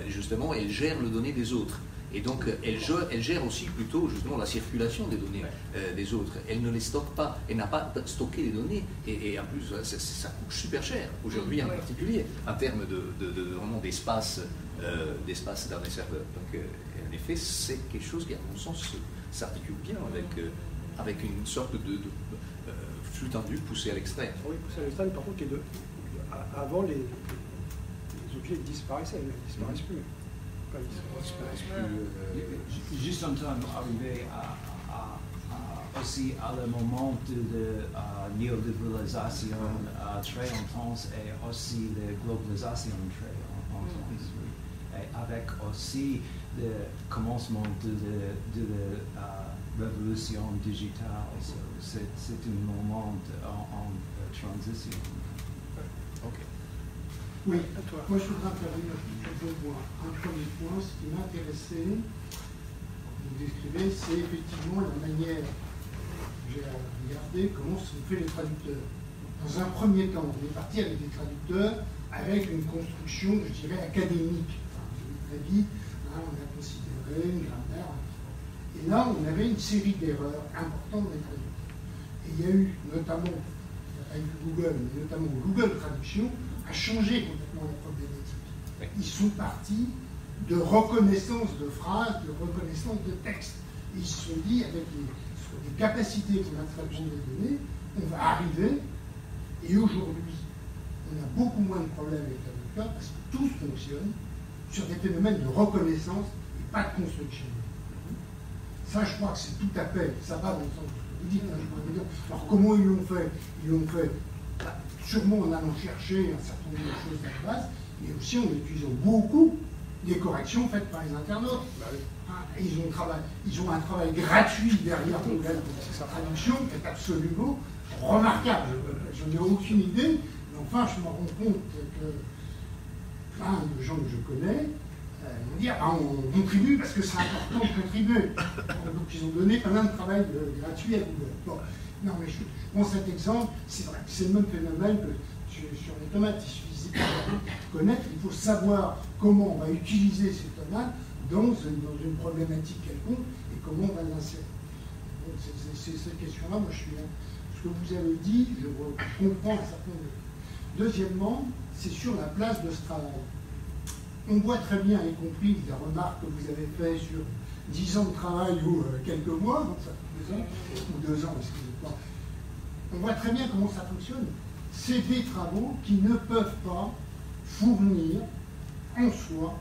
Justement, elle gère les données des autres. Et donc, elle gère aussi plutôt justement la circulation des données des autres. Elle ne les stocke pas, elle n'a pas stocké les données. Et en plus, ça coûte super cher aujourd'hui en particulier, en termes de vraiment d'espace dans les serveurs. Donc, en effet, c'est quelque chose qui, à mon sens, s'articule bien avec une sorte de flux tendu poussé à l'extrême. Oui, poussé à l'extrême, par contre, avant, les objets disparaissaient, ils ne disparaissent plus. Juste en train d'arriver aussi à le moment de néolibéralisation très intense et aussi de globalisation très intense. Et avec aussi le commencement de la révolution digitale, c'est un moment en transition. Okay. Oui, moi je voudrais intervenir sur deux points. Un premier point, ce qui m'intéressait, vous décrivez, c'est effectivement la manière, j'ai regardé comment sont faits les traducteurs. Dans un premier temps, on est parti avec des traducteurs avec une construction, je dirais, académique. Enfin, très vite, on a considéré une grammaire. Et là, on avait une série d'erreurs importantes des traducteurs. Et il y a eu notamment, avec Google, mais notamment Google Traduction, a changé complètement la problématique. Ils sont partis de reconnaissance de phrases, de reconnaissance de textes. Et ils se sont dit, avec les capacités qu'on a traduction des données, on va arriver, et aujourd'hui, on a beaucoup moins de problèmes avec la docteur parce que tout fonctionne sur des phénomènes de reconnaissance et pas de construction. Ça, je crois que c'est tout à fait, ça va dans le sens de ce que vous dites. Hein, alors, comment ils l'ont fait? Ils l'ont fait sûrement en allant chercher un certain nombre de choses à la base, mais aussi en utilisant beaucoup des corrections faites par les internautes. Ils ont un travail gratuit derrière Google pour sa traduction qui est absolument remarquable. Je n'ai aucune idée, mais enfin, je me rends compte que plein de gens que je connais vont dire on contribue parce que c'est important de contribuer. Donc, ils ont donné plein de travail gratuit à Google. Bon. Non, mais je prends cet exemple, c'est vrai que c'est le même phénomène que sur les tomates. Il suffit de connaître, il faut savoir comment on va utiliser ces tomates dans une problématique quelconque et comment on va l'insérer. Donc, c'est cette question-là, moi je suis là. Ce que vous avez dit, je comprends un certain nombre. Deuxièmement, c'est sur la place de ce travail. On voit très bien, y compris les remarques que vous avez faites sur 10 ans de travail ou quelques mois, donc ça fait 2 ans, ou 2 ans, excusez-moi. On voit très bien comment ça fonctionne. C'est des travaux qui ne peuvent pas fournir en soi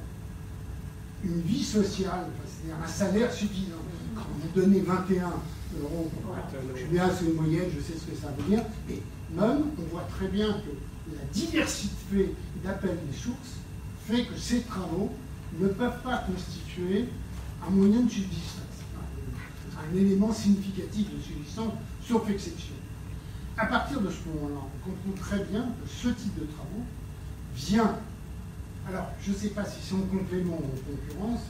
une vie sociale, c'est-à-dire un salaire suffisant. Quand vous donnez 21 euros, je suis bien, c'est une moyenne, je sais ce que ça veut dire, mais même, on voit très bien que la diversité d'appels des sources fait que ces travaux ne peuvent pas constituer un moyen de subsistance, un élément significatif de subsistance, sauf exception. À partir de ce moment-là, on comprend très bien que ce type de travaux vient, alors je ne sais pas si c'est en complément ou en concurrence,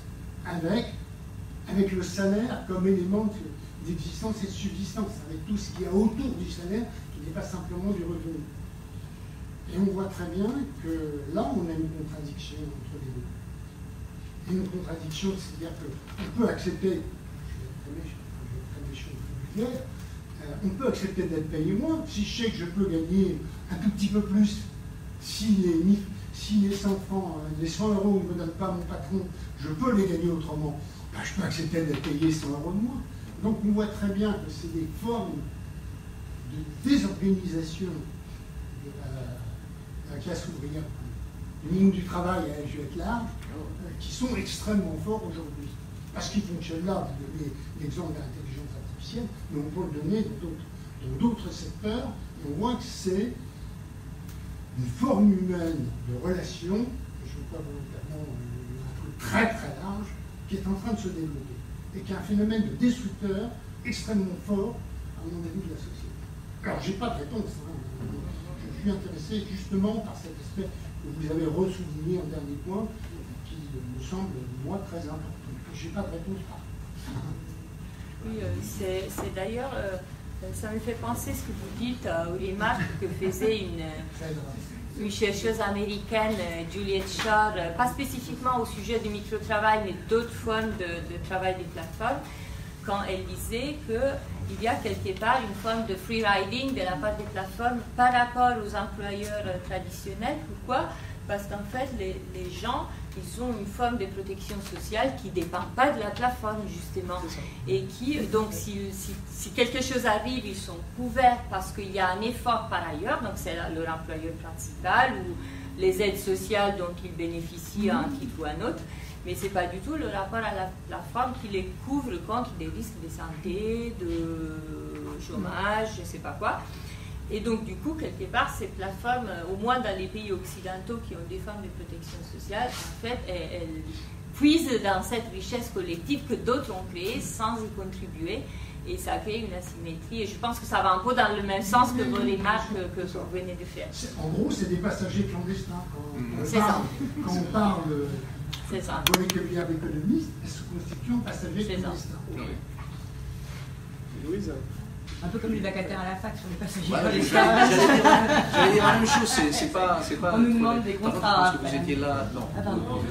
avec le salaire comme élément d'existence et de subsistance, avec tout ce qu'il y a autour du salaire, qui n'est pas simplement du revenu. Et on voit très bien que là, on a une contradiction entre les deux. Et une contradiction, c'est-à-dire qu'on peut accepter, je vais prendre des choses plus vulgaires, on peut accepter d'être payé moins. Si je sais que je peux gagner un tout petit peu plus, si les 100 francs, les 100 euros ne me donnent pas mon patron, je peux les gagner autrement, ben, je peux accepter d'être payé 100 euros de moins. Donc on voit très bien que c'est des formes de désorganisation de la classe ouvrière, du monde du travail à être large, qui sont extrêmement forts aujourd'hui. Parce qu'ils fonctionnent là, vous donnez l'exemple de l'intelligence artificielle, mais on peut le donner dans d'autres secteurs, et on voit que c'est une forme humaine de relation, je ne veux pas volontairement un truc très très large, qui est en train de se développer, et qui est un phénomène de destructeur extrêmement fort, à mon avis, de la société. Alors, je n'ai pas de réponse, hein. Je suis intéressé justement par cet aspect que vous avez ressouligné en dernier point, qui me semble, moi, très important. Je n'ai pas de réponse. Oui, c'est d'ailleurs, ça me fait penser ce que vous dites aux remarques que faisait une chercheuse américaine, Juliette Schar, pas spécifiquement au sujet du microtravail, mais d'autres formes de travail des plateformes, quand elle disait qu'il y a quelque part une forme de free riding de la part des plateformes par rapport aux employeurs traditionnels. Pourquoi? Parce qu'en fait, les gens, ils ont une forme de protection sociale qui ne dépend pas de la plateforme, justement. Et qui, donc, si quelque chose arrive, ils sont couverts parce qu'il y a un effort par ailleurs, donc c'est leur employeur principal ou les aides sociales dont ils bénéficient à un titre ou à un autre. Mais ce n'est pas du tout le rapport à la plateforme qui les couvre contre des risques de santé, de chômage, je ne sais pas quoi. Et donc, du coup, quelque part, ces plateformes, au moins dans les pays occidentaux qui ont des formes de protection sociale, en fait, elles puisent dans cette richesse collective que d'autres ont créée sans y contribuer. Et ça crée une asymétrie. Et je pense que ça va un peu dans le même sens que vos remarques que vous venez de faire. En gros, c'est des passagers clandestins. Quand on parle moléculaire économiste, elles se constituent en passagers clandestins. Louise? Un peu comme les vacataires à la fac sur les passagers. J'allais dire la même chose, c'est pas. On nous demande des contrats. Parce que vous étiez là. Non. Ah, pardon.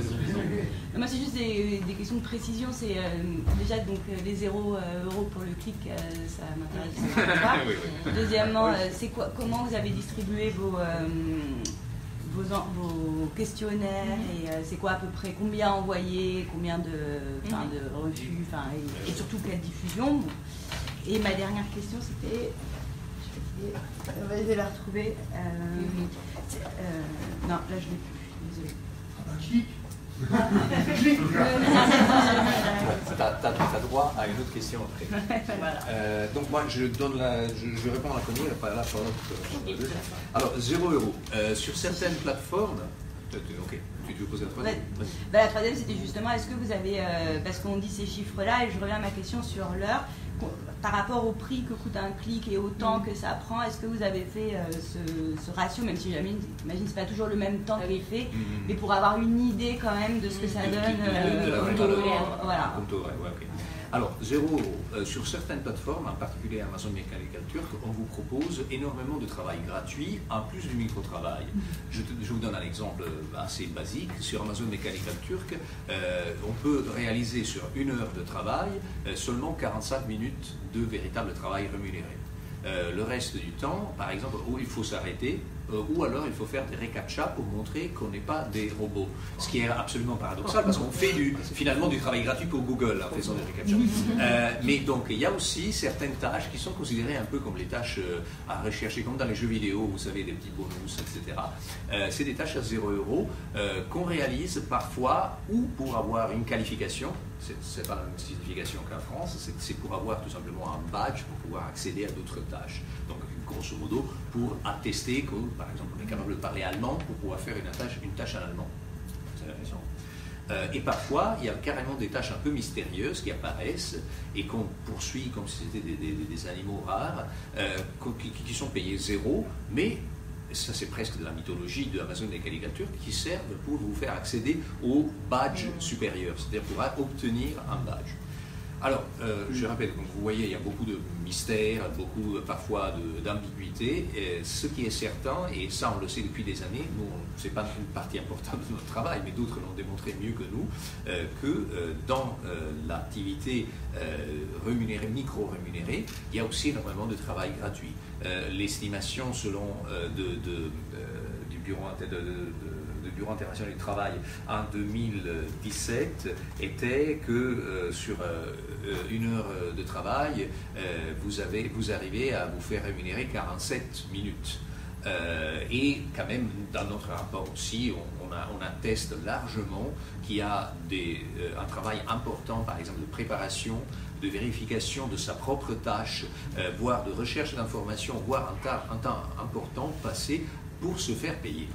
Moi, c'est juste des questions de précision. C'est déjà donc les 0 € pour le clic, ça m'intéresse pas. Oui. Deuxièmement, c'est quoi? Comment vous avez distribué vos questionnaires et c'est quoi à peu près combien envoyés, combien de refus, et surtout quelle diffusion? Et ma dernière question, c'était... On va essayer de la retrouver. Non, là, je ne l'ai plus. Désolée. Tu as droit à une autre question après. Voilà. Donc moi, je réponds à la première, après là, sur l'autre. Alors, 0 €. Sur certaines plateformes... Ok, tu veux poser la troisième? La troisième, c'était justement, est-ce que vous avez... parce qu'on dit ces chiffres-là, et je reviens à ma question sur l'heure, par rapport au prix que coûte un clic et au temps que ça prend, est-ce que vous avez fait ce ratio, même si j'imagine que ce n'est pas toujours le même temps qui est fait, mais pour avoir une idée quand même de ce que ça donne voilà. Alors, 0 €. Sur certaines plateformes, en particulier Amazon Mechanical Turk, on vous propose énormément de travail gratuit, en plus du micro-travail. Je vous donne un exemple assez basique. Sur Amazon Mechanical Turk, on peut réaliser sur 1 heure de travail seulement 45 minutes de véritable travail rémunéré. Le reste du temps, par exemple, où il faut s'arrêter, ou alors il faut faire des recaptcha pour montrer qu'on n'est pas des robots. Ce qui est absolument paradoxal parce qu'on fait finalement du travail gratuit pour Google en faisant des recaptcha. Mais donc il y a aussi certaines tâches qui sont considérées un peu comme les tâches à rechercher, comme dans les jeux vidéo, vous savez, des petits bonus, etc. C'est des tâches à 0 € qu'on réalise parfois ou pour avoir une qualification. C'est pas la même signification qu'en France, c'est pour avoir tout simplement un badge pour pouvoir accéder à d'autres tâches. Donc, grosso modo, pour attester que, par exemple, on est capable de parler allemand pour pouvoir faire une tâche en allemand. C'est la raison. Et parfois, il y a carrément des tâches un peu mystérieuses qui apparaissent et qu'on poursuit comme si c'était des animaux rares, qui sont payés 0, mais ça c'est presque de la mythologie de Amazon Mechanical Turk, qui servent pour vous faire accéder au badge supérieur, c'est-à-dire pour obtenir un badge. Alors, je rappelle, comme vous voyez, il y a beaucoup de mystères, beaucoup parfois d'ambiguïté. Ce qui est certain, et ça on le sait depuis des années, nous, ce n'est pas une partie importante de notre travail, mais d'autres l'ont démontré mieux que nous, que dans l'activité rémunérée, micro-rémunérée, il y a aussi énormément de travail gratuit. L'estimation selon du Bureau international du travail en 2017 était que sur 1 heure de travail, vous arrivez à vous faire rémunérer 47 minutes. Et quand même, dans notre rapport aussi, on atteste largement qu'il y a un travail important, par exemple de préparation, de vérification de sa propre tâche, voire de recherche d'informations, voire un temps important passé pour se faire payer.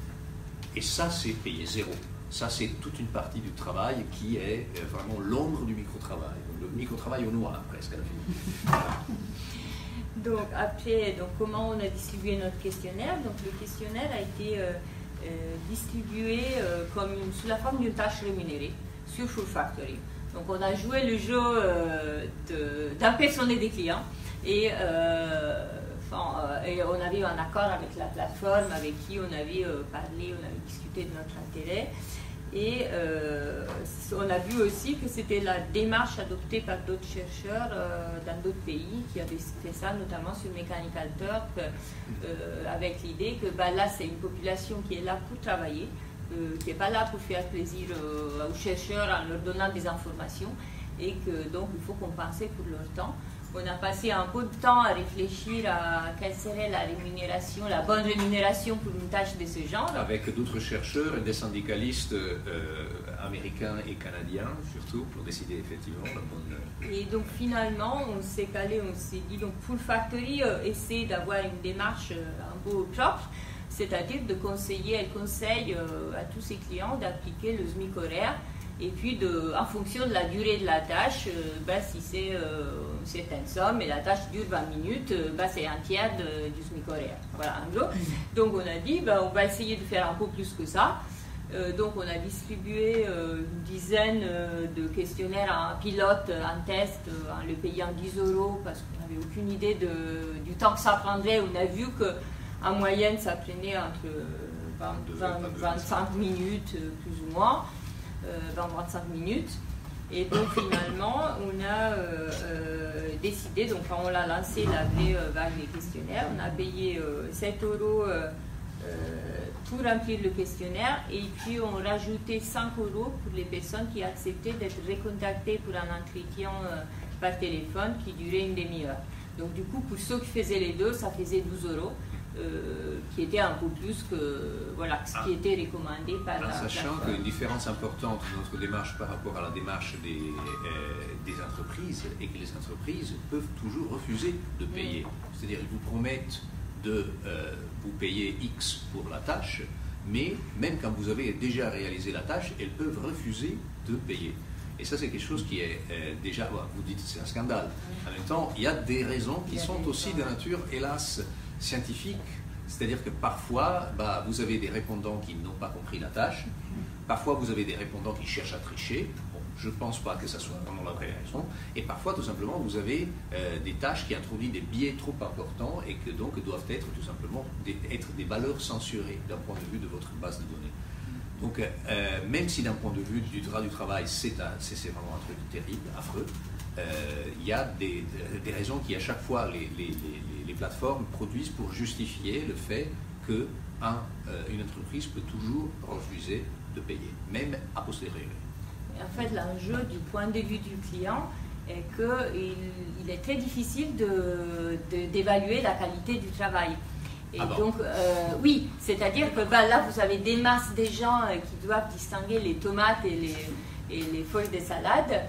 Et ça, c'est payé 0. Ça, c'est toute une partie du travail qui est vraiment l'ombre du micro-travail. Le micro-travail au noir, presque, à la fin. Voilà. Donc, après, comment on a distribué notre questionnaire? Donc, le questionnaire a été distribué sous la forme d'une tâche rémunérée sur Full Factory. Donc, on a joué le jeu d'impersonner des clients et et on avait eu un accord avec la plateforme avec qui on avait parlé, on avait discuté de notre intérêt. Et on a vu aussi que c'était la démarche adoptée par d'autres chercheurs dans d'autres pays qui avaient fait ça, notamment sur Mechanical Turk, avec l'idée que là, c'est une population qui est là pour travailler, qui n'est pas là pour faire plaisir aux chercheurs en leur donnant des informations, et que donc il faut compenser pour leur temps. On a passé un peu de temps à réfléchir à quelle serait la rémunération, la bonne rémunération pour une tâche de ce genre. Avec d'autres chercheurs et des syndicalistes américains et canadiens, surtout, pour décider effectivement la bonne... Et donc finalement, on s'est calé, on s'est dit, donc Full Factory essaie d'avoir une démarche un peu propre, c'est-à-dire de conseiller, elle conseille à tous ses clients d'appliquer le SMIC horaire. Et puis, en fonction de la durée de la tâche, si c'est une certaine somme et la tâche dure 20 minutes, c'est un tiers du SMIC horaire. Voilà, en gros. Donc, on a dit, on va essayer de faire un peu plus que ça. Donc, on a distribué une dizaine de questionnaires en pilote, en test, en le payant 10 € parce qu'on n'avait aucune idée du temps que ça prendrait. On a vu qu'en moyenne, ça prenait entre 25 minutes, plus ou moins. 20-25 minutes. Et donc finalement, on a décidé, donc quand on l'a lancé, la vraie vague des questionnaires, on a payé 7 € pour remplir le questionnaire, et puis on rajoutait 5 € pour les personnes qui acceptaient d'être recontactées pour un entretien par téléphone qui durait une demi-heure. Donc du coup, pour ceux qui faisaient les deux, ça faisait 12 €. Qui était un peu plus que ce qui était recommandé par la sachant qu'une différence importante de notre démarche par rapport à la démarche des entreprises est que les entreprises peuvent toujours refuser de payer. C'est-à-dire qu'ils vous promettent de vous payer X pour la tâche, mais même quand vous avez déjà réalisé la tâche, elles peuvent refuser de payer. Et ça, c'est quelque chose qui est déjà, vous dites c'est un scandale. En même temps, il y a des raisons qui sont aussi de nature, hélas, scientifique, c'est-à-dire que parfois vous avez des répondants qui n'ont pas compris la tâche, parfois vous avez des répondants qui cherchent à tricher, je ne pense pas que ça soit vraiment la vraie raison, et parfois tout simplement vous avez des tâches qui introduisent des biais trop importants et que donc doivent être tout simplement des valeurs censurées d'un point de vue de votre base de données. Donc même si d'un point de vue du droit du travail c'est vraiment un truc terrible, affreux, il y a des raisons qui à chaque fois les plateformes produisent pour justifier le fait qu'une entreprise peut toujours refuser de payer, même a posteriori. En fait, l'enjeu du point de vue du client est qu'il est très difficile d'évaluer la qualité du travail. Et donc, oui, c'est-à-dire que là, vous avez des masses de gens qui doivent distinguer les tomates et les feuilles de salade.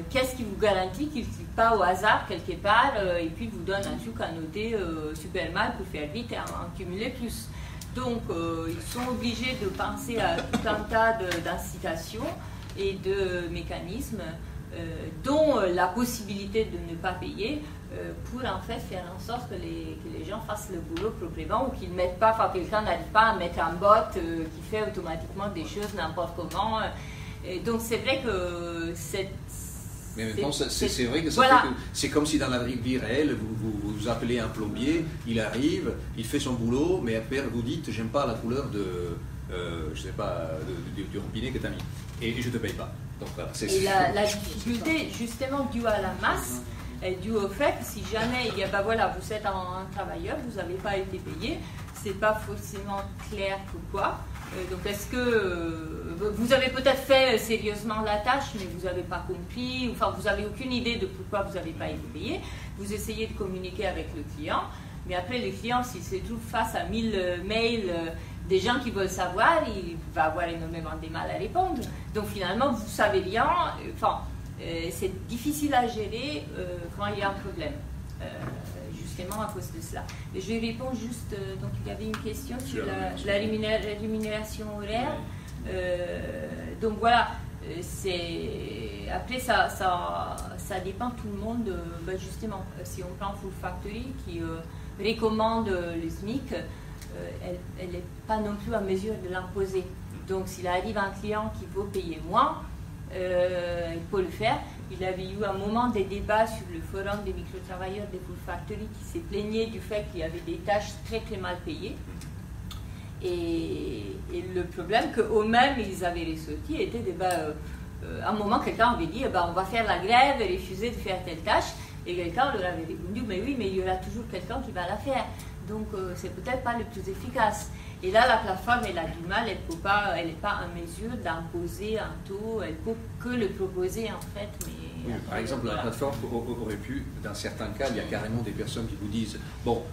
Qu'est-ce qui vous garantit qu'ils ne cliquent pas au hasard quelque part et puis vous donnent un truc à noter super mal pour faire vite et en cumuler plus. Donc, ils sont obligés de penser à tout un tas d'incitations et de mécanismes, dont la possibilité de ne pas payer pour en fait faire en sorte que les gens fassent le boulot proprement ou qu'ils ne mettent pas, enfin quelqu'un n'arrive pas à mettre un bot qui fait automatiquement des choses n'importe comment. Et donc c'est vrai que mais maintenant, c'est vrai que ça fait que c'est comme si dans la vie réelle, vous appelez un plombier, il arrive, il fait son boulot, mais après vous dites j'aime pas la couleur je sais pas, du robinet que tu as mis, et je te paye pas. Donc, voilà, la difficulté justement due à la masse est due au fait que si jamais vous êtes un travailleur, vous n'avez pas été payé, c'est pas forcément clair pourquoi. Donc est-ce que vous avez peut-être fait sérieusement la tâche, mais vous n'avez pas compris, enfin vous n'avez aucune idée de pourquoi vous n'avez pas été payé, vous essayez de communiquer avec le client, mais après le client, s'il se trouve face à 1000 mails des gens qui veulent savoir, il va avoir énormément de mal à répondre. Donc finalement, vous ne savez rien, c'est difficile à gérer quand il y a un problème. À cause de cela. Et je réponds juste, donc il y avait une question sur la rémunération horaire. Donc voilà, après ça dépend tout le monde, justement. Si on prend Full Factory qui recommande le SMIC, elle n'est pas non plus en mesure de l'imposer. Donc s'il arrive un client qui veut payer moins, il peut le faire, il y avait eu un moment des débats sur le forum des micro-travailleurs des Food Factory qui s'est plaigné du fait qu'il y avait des tâches très très mal payées. Et le problème qu'eux-mêmes ils avaient ressorti était à un moment quelqu'un avait dit on va faire la grève et refuser de faire telle tâche, et quelqu'un leur avait répondu mais oui, mais il y aura toujours quelqu'un qui va la faire, donc c'est peut-être pas le plus efficace. Et là la plateforme elle a du mal, elle n'est pas en mesure d'imposer un taux, elle peut que le proposer en fait. Mais oui, par exemple la plateforme aurait pu, dans certains cas il y a carrément des personnes qui vous disent bon,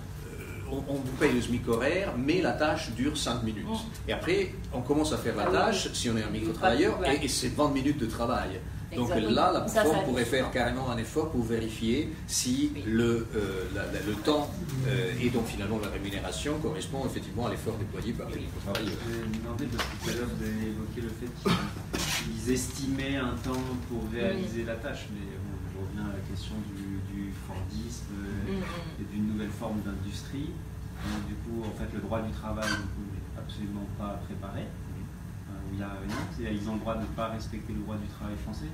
on vous paye le SMIC horaire, mais la tâche dure 5 minutes. Et après, on commence à faire la tâche, si on est un micro-travailleur, et c'est 20 minutes de travail. Donc là, la plateforme pourrait faire carrément un effort pour vérifier si le temps et donc finalement la rémunération correspond effectivement à l'effort déployé par les micro-travailleurs. Je vais demander, parce que tout à l'heure vous avez évoqué le fait qu'ils estimaient un temps pour réaliser la tâche, mais je reviens à la question du Fordisme et d'une nouvelle forme d'industrie. Du coup, en fait, le droit du travail n'est absolument pas préparé. Il y a rien. Ils ont le droit de ne pas respecter le droit du travail français.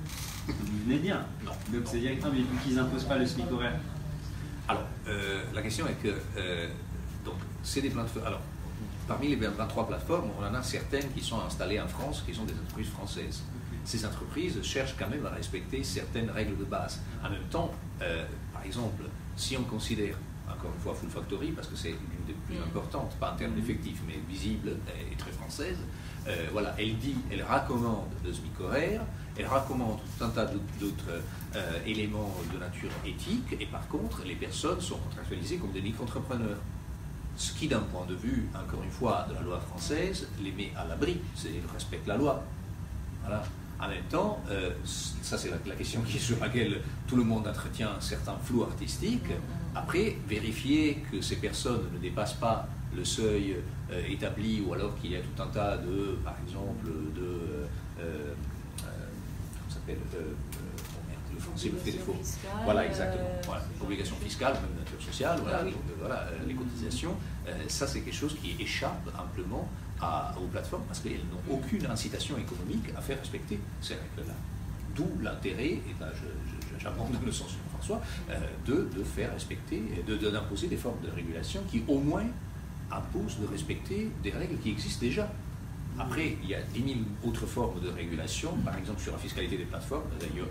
Vous venez de dire. Non. Donc c'est directement, mais vu qu'ils n'imposent pas le SMIC horaire. Alors, la question est que donc c'est des plateformes. Alors, parmi les 23 plateformes, on en a certaines qui sont installées en France, qui sont des entreprises françaises. Ces entreprises cherchent quand même à respecter certaines règles de base. En même temps, par exemple, si on considère, encore une fois, Food Factory, parce que c'est l'une des plus importantes, pas en termes d'effectifs, mais visible et très française, voilà, elle recommande le SMIC horaire, elle recommande tout un tas d'autres éléments de nature éthique, et par contre, les personnes sont contractualisées comme des micro-entrepreneurs. Ce qui, d'un point de vue, encore une fois, de la loi française, les met à l'abri, c'est-à-dire respectent la loi. Voilà. En même temps, ça c'est la question sur laquelle tout le monde entretient un certain flou artistique. Après, vérifier que ces personnes ne dépassent pas le seuil établi, ou alors qu'il y a tout un tas de, par exemple, comment ça s'appelle, le français le fait défaut. Voilà, exactement. Voilà, obligations fiscales, même de nature sociale, voilà, donc, voilà, les cotisations. Ça c'est quelque chose qui échappe amplement aux plateformes parce qu'elles n'ont aucune incitation économique à faire respecter ces règles-là. D'où l'intérêt, et là j'abandonne le sens de François, de faire respecter, d'imposer des formes de régulation qui au moins imposent de respecter des règles qui existent déjà. Après, il y a 10 000 autres formes de régulation, par exemple sur la fiscalité des plateformes. D'ailleurs,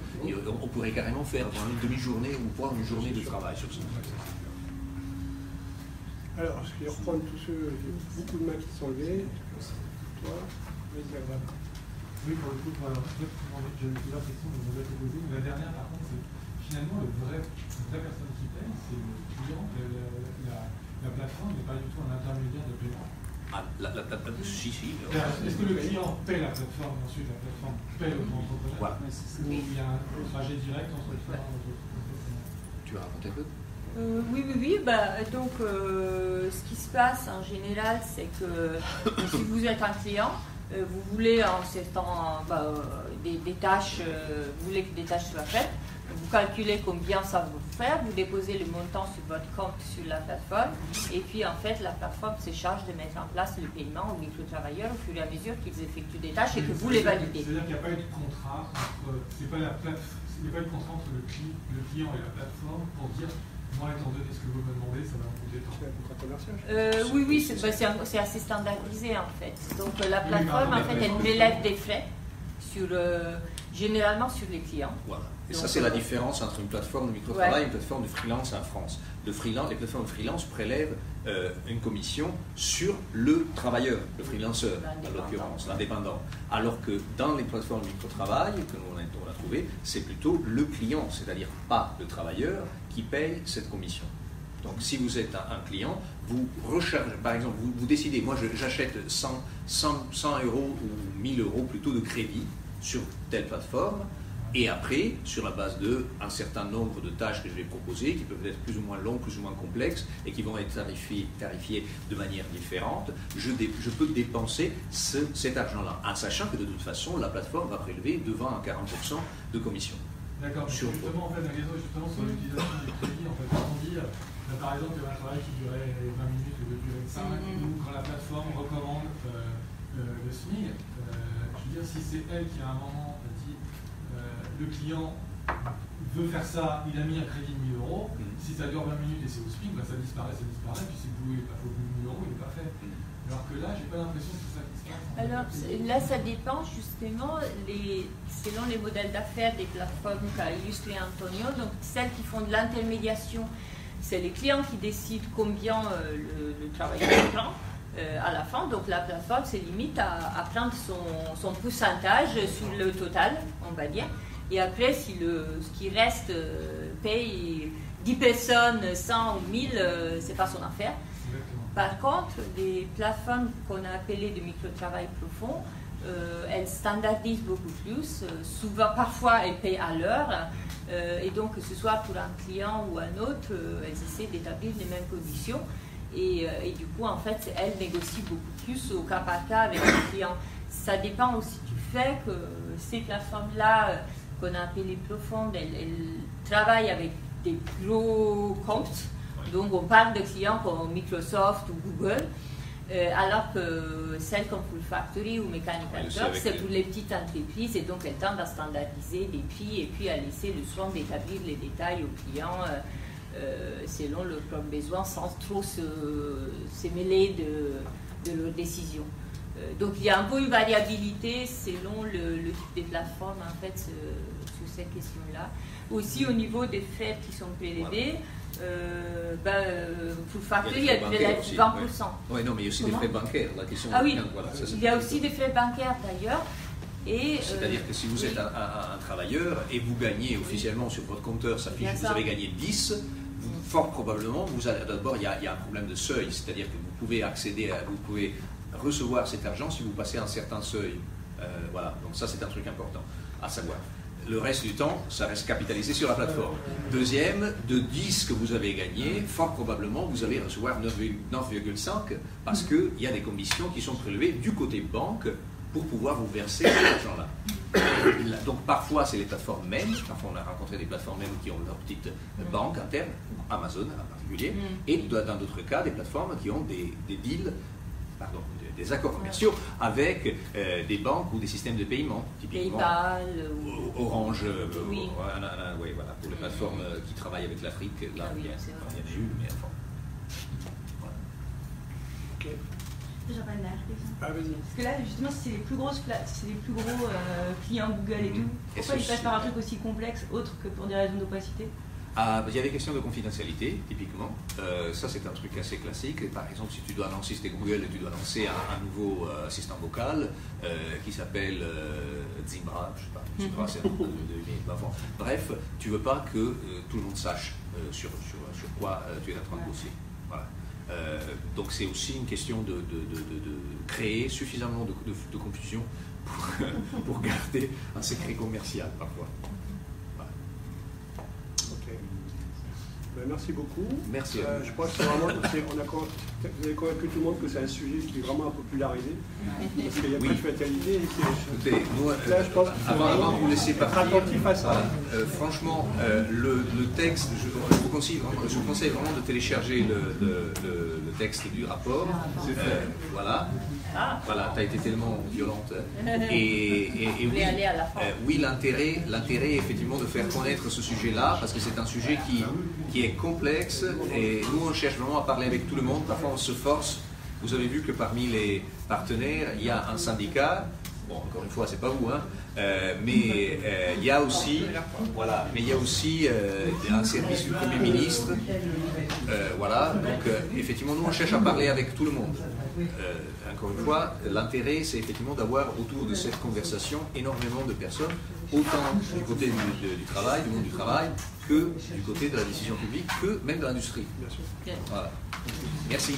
on pourrait carrément faire une demi-journée ou voire une journée de travail sur ça. Alors, je vais reprendre tous ceux, il y a beaucoup de mains qui sont levées. Toi, vas-y, Abraham. Oui, pour le coup, j'ai plusieurs questions que vous avez posées. Mais la dernière, par contre, c'est finalement la vraie personne qui paye, c'est le client. La plateforme n'est pas du tout un intermédiaire de paiement. Ah, si. Est-ce que le client paie la plateforme et ensuite la plateforme paie l'auto-entrepreneur? Voilà. Ou il y a un trajet direct entre le client et l'auto-entrepreneur? Tu vas raconter un peu? Oui. Donc, ce qui se passe en général, c'est que si vous êtes un client, vous voulez en des tâches, vous voulez que des tâches soient faites, vous calculez combien ça va vous faire, vous déposez le montant sur votre compte sur la plateforme, et puis en fait, la plateforme se charge de mettre en place le paiement aux micro-travailleurs au fur et à mesure qu'ils effectuent des tâches et que vous les validez. C'est-à-dire qu'il n'y a pas eu de contrat entre, il n'y a pas eu de contrat entre le client et la plateforme pour dire moi, étant donné ce que vous me demandez, ça va me coûter tant. C'est un contrat commercial. Oui, c'est assez standardisé en fait. Donc la plateforme, en fait, elle prélève des frais généralement sur les clients. Voilà. Et donc, ça, c'est la différence entre une plateforme de micro-travail et une plateforme de freelance en France. Les plateformes de freelance prélèvent une commission sur le travailleur, le freelanceur, en l'occurrence, l'indépendant. Alors que dans les plateformes de micro-travail que l'on a trouvé, c'est plutôt le client, c'est-à-dire pas le travailleur, qui paye cette commission. Donc si vous êtes un client, vous rechargez, par exemple, vous décidez, moi j'achète 100 euros ou 1000 euros plutôt de crédit sur telle plateforme, et après, sur la base d'un certain nombre de tâches que je vais proposer, qui peuvent être plus ou moins longues, plus ou moins complexes, et qui vont être tarifiées de manière différente, je peux dépenser cet argent-là, en sachant que de toute façon, la plateforme va prélever de 20 à 40% de commission. D'accord, justement, en fait, la question est justement sur l'utilisation du crédit. En fait, quand on dit, par exemple, qu'il y a un travail qui durait 20 minutes ou de durer 5, ou quand la plateforme recommande le SMIC, je veux dire, si c'est elle qui à un moment dit le client veut faire ça, il a mis un crédit de 1000 €. Si ça dure 20 minutes et c'est au SPIC, ça disparaît, puis si vous voulez, il faut 1000 €, il n'est pas fait. Alors que là, j'ai pas l'impression que c'est ça qui se passe. Alors là, ça dépend justement selon les modèles d'affaires des plateformes qu'a illustré Antonio. Donc celles qui font de l'intermédiation, c'est les clients qui décident combien le travailleur prend à la fin. Donc la plateforme se limite à prendre son pourcentage sur le total, on va dire. Et après, si ce qui reste paye 10 personnes, 100 ou 1000, c'est pas son affaire. Par contre, les plateformes qu'on a appelées de micro-travail profond, elles standardisent beaucoup plus. Souvent, parfois, elles payent à l'heure. Et donc, que ce soit pour un client ou un autre, elles essaient d'établir les mêmes conditions. Et du coup, en fait, elles négocient beaucoup plus au cas par cas avec les clients. Ça dépend aussi du fait que ces plateformes-là, qu'on a appelées profondes, elles travaillent avec des gros comptes. Donc on parle de clients comme Microsoft ou Google, alors que celles comme Full Factory ou Mechanical Turk, c'est pour les petites entreprises, et donc elles tendent à standardiser les prix et puis à laisser le soin d'établir les détails aux clients selon leurs propres besoins, sans trop se mêler de leurs décisions. Donc il y a un peu une variabilité selon le type de plateforme en fait sur ces questions-là. Aussi au niveau des frais qui sont prélevés, pour Factory, il y a des 20%. Oui, non, mais il y a aussi des frais bancaires. La question oui, voilà, il y a aussi des frais bancaires d'ailleurs. C'est-à-dire que si vous êtes un travailleur et vous gagnez officiellement sur votre compteur, ça fiche, vous avez gagné 10, fort probablement, d'abord il y a un problème de seuil, c'est-à-dire que vous pouvez vous pouvez recevoir cet argent si vous passez un certain seuil. Voilà, donc ça c'est un truc important à savoir. Le reste du temps, ça reste capitalisé sur la plateforme. Deuxième, de 10 que vous avez gagné, fort probablement vous allez recevoir 9,5 parce qu'il y a des commissions qui sont prélevées du côté banque pour pouvoir vous verser cet argent-là. Donc parfois c'est les plateformes mêmes, parfois on a rencontré des plateformes mêmes qui ont leur petite banque interne, Amazon en particulier, et dans d'autres cas des plateformes qui ont des deals, des accords commerciaux avec des banques ou des systèmes de paiement, typiquement PayPal, Orange, voilà, pour les plateformes qui travaillent avec l'Afrique, là il y en a eu, mais enfin. Voilà. Ok. J'en ai une dernière question. Vas-y. Parce que là, justement, si c'est les plus gros clients Google et tout, pourquoi ils passent par un truc aussi complexe, autre que pour des raisons d'opacité? Il y a des questions de confidentialité, typiquement. Ça, c'est un truc assez classique. Par exemple, si tu dois lancer, c'était Google, et tu dois lancer un nouveau assistant vocal qui s'appelle Zimbra, je sais pas, Zimbra, c'est un nom avant. Bref, tu veux pas que tout le monde sache sur quoi tu es en train de bosser. Voilà. Donc, c'est aussi une question de créer suffisamment de confusion pour garder un secret commercial, parfois. Merci beaucoup. Merci. Je crois que c'est vraiment, vous avez convaincu tout le monde que c'est un sujet qui est vraiment à populariser. Parce qu'il y a pas de fatalité. Écoutez, nous, là, je pense avant de vous laisser partir, attentif à ça. Franchement, le texte, je vous conseille vraiment de télécharger le texte du rapport. Voilà. Voilà, tu as été tellement violente. Et oui, l'intérêt effectivement de faire connaître ce sujet-là, parce que c'est un sujet qui est complexe, et nous on cherche vraiment à parler avec tout le monde. Parfois on se force. Vous avez vu que parmi les partenaires, il y a un syndicat. Bon, encore une fois, c'est pas vous, hein, mais il y a aussi, un service du Premier ministre. Voilà, donc effectivement, nous on cherche à parler avec tout le monde. Encore une fois, l'intérêt, c'est effectivement d'avoir autour de cette conversation énormément de personnes, autant du côté du travail, du monde du travail, que du côté de la décision publique, que même de l'industrie. Voilà. Merci.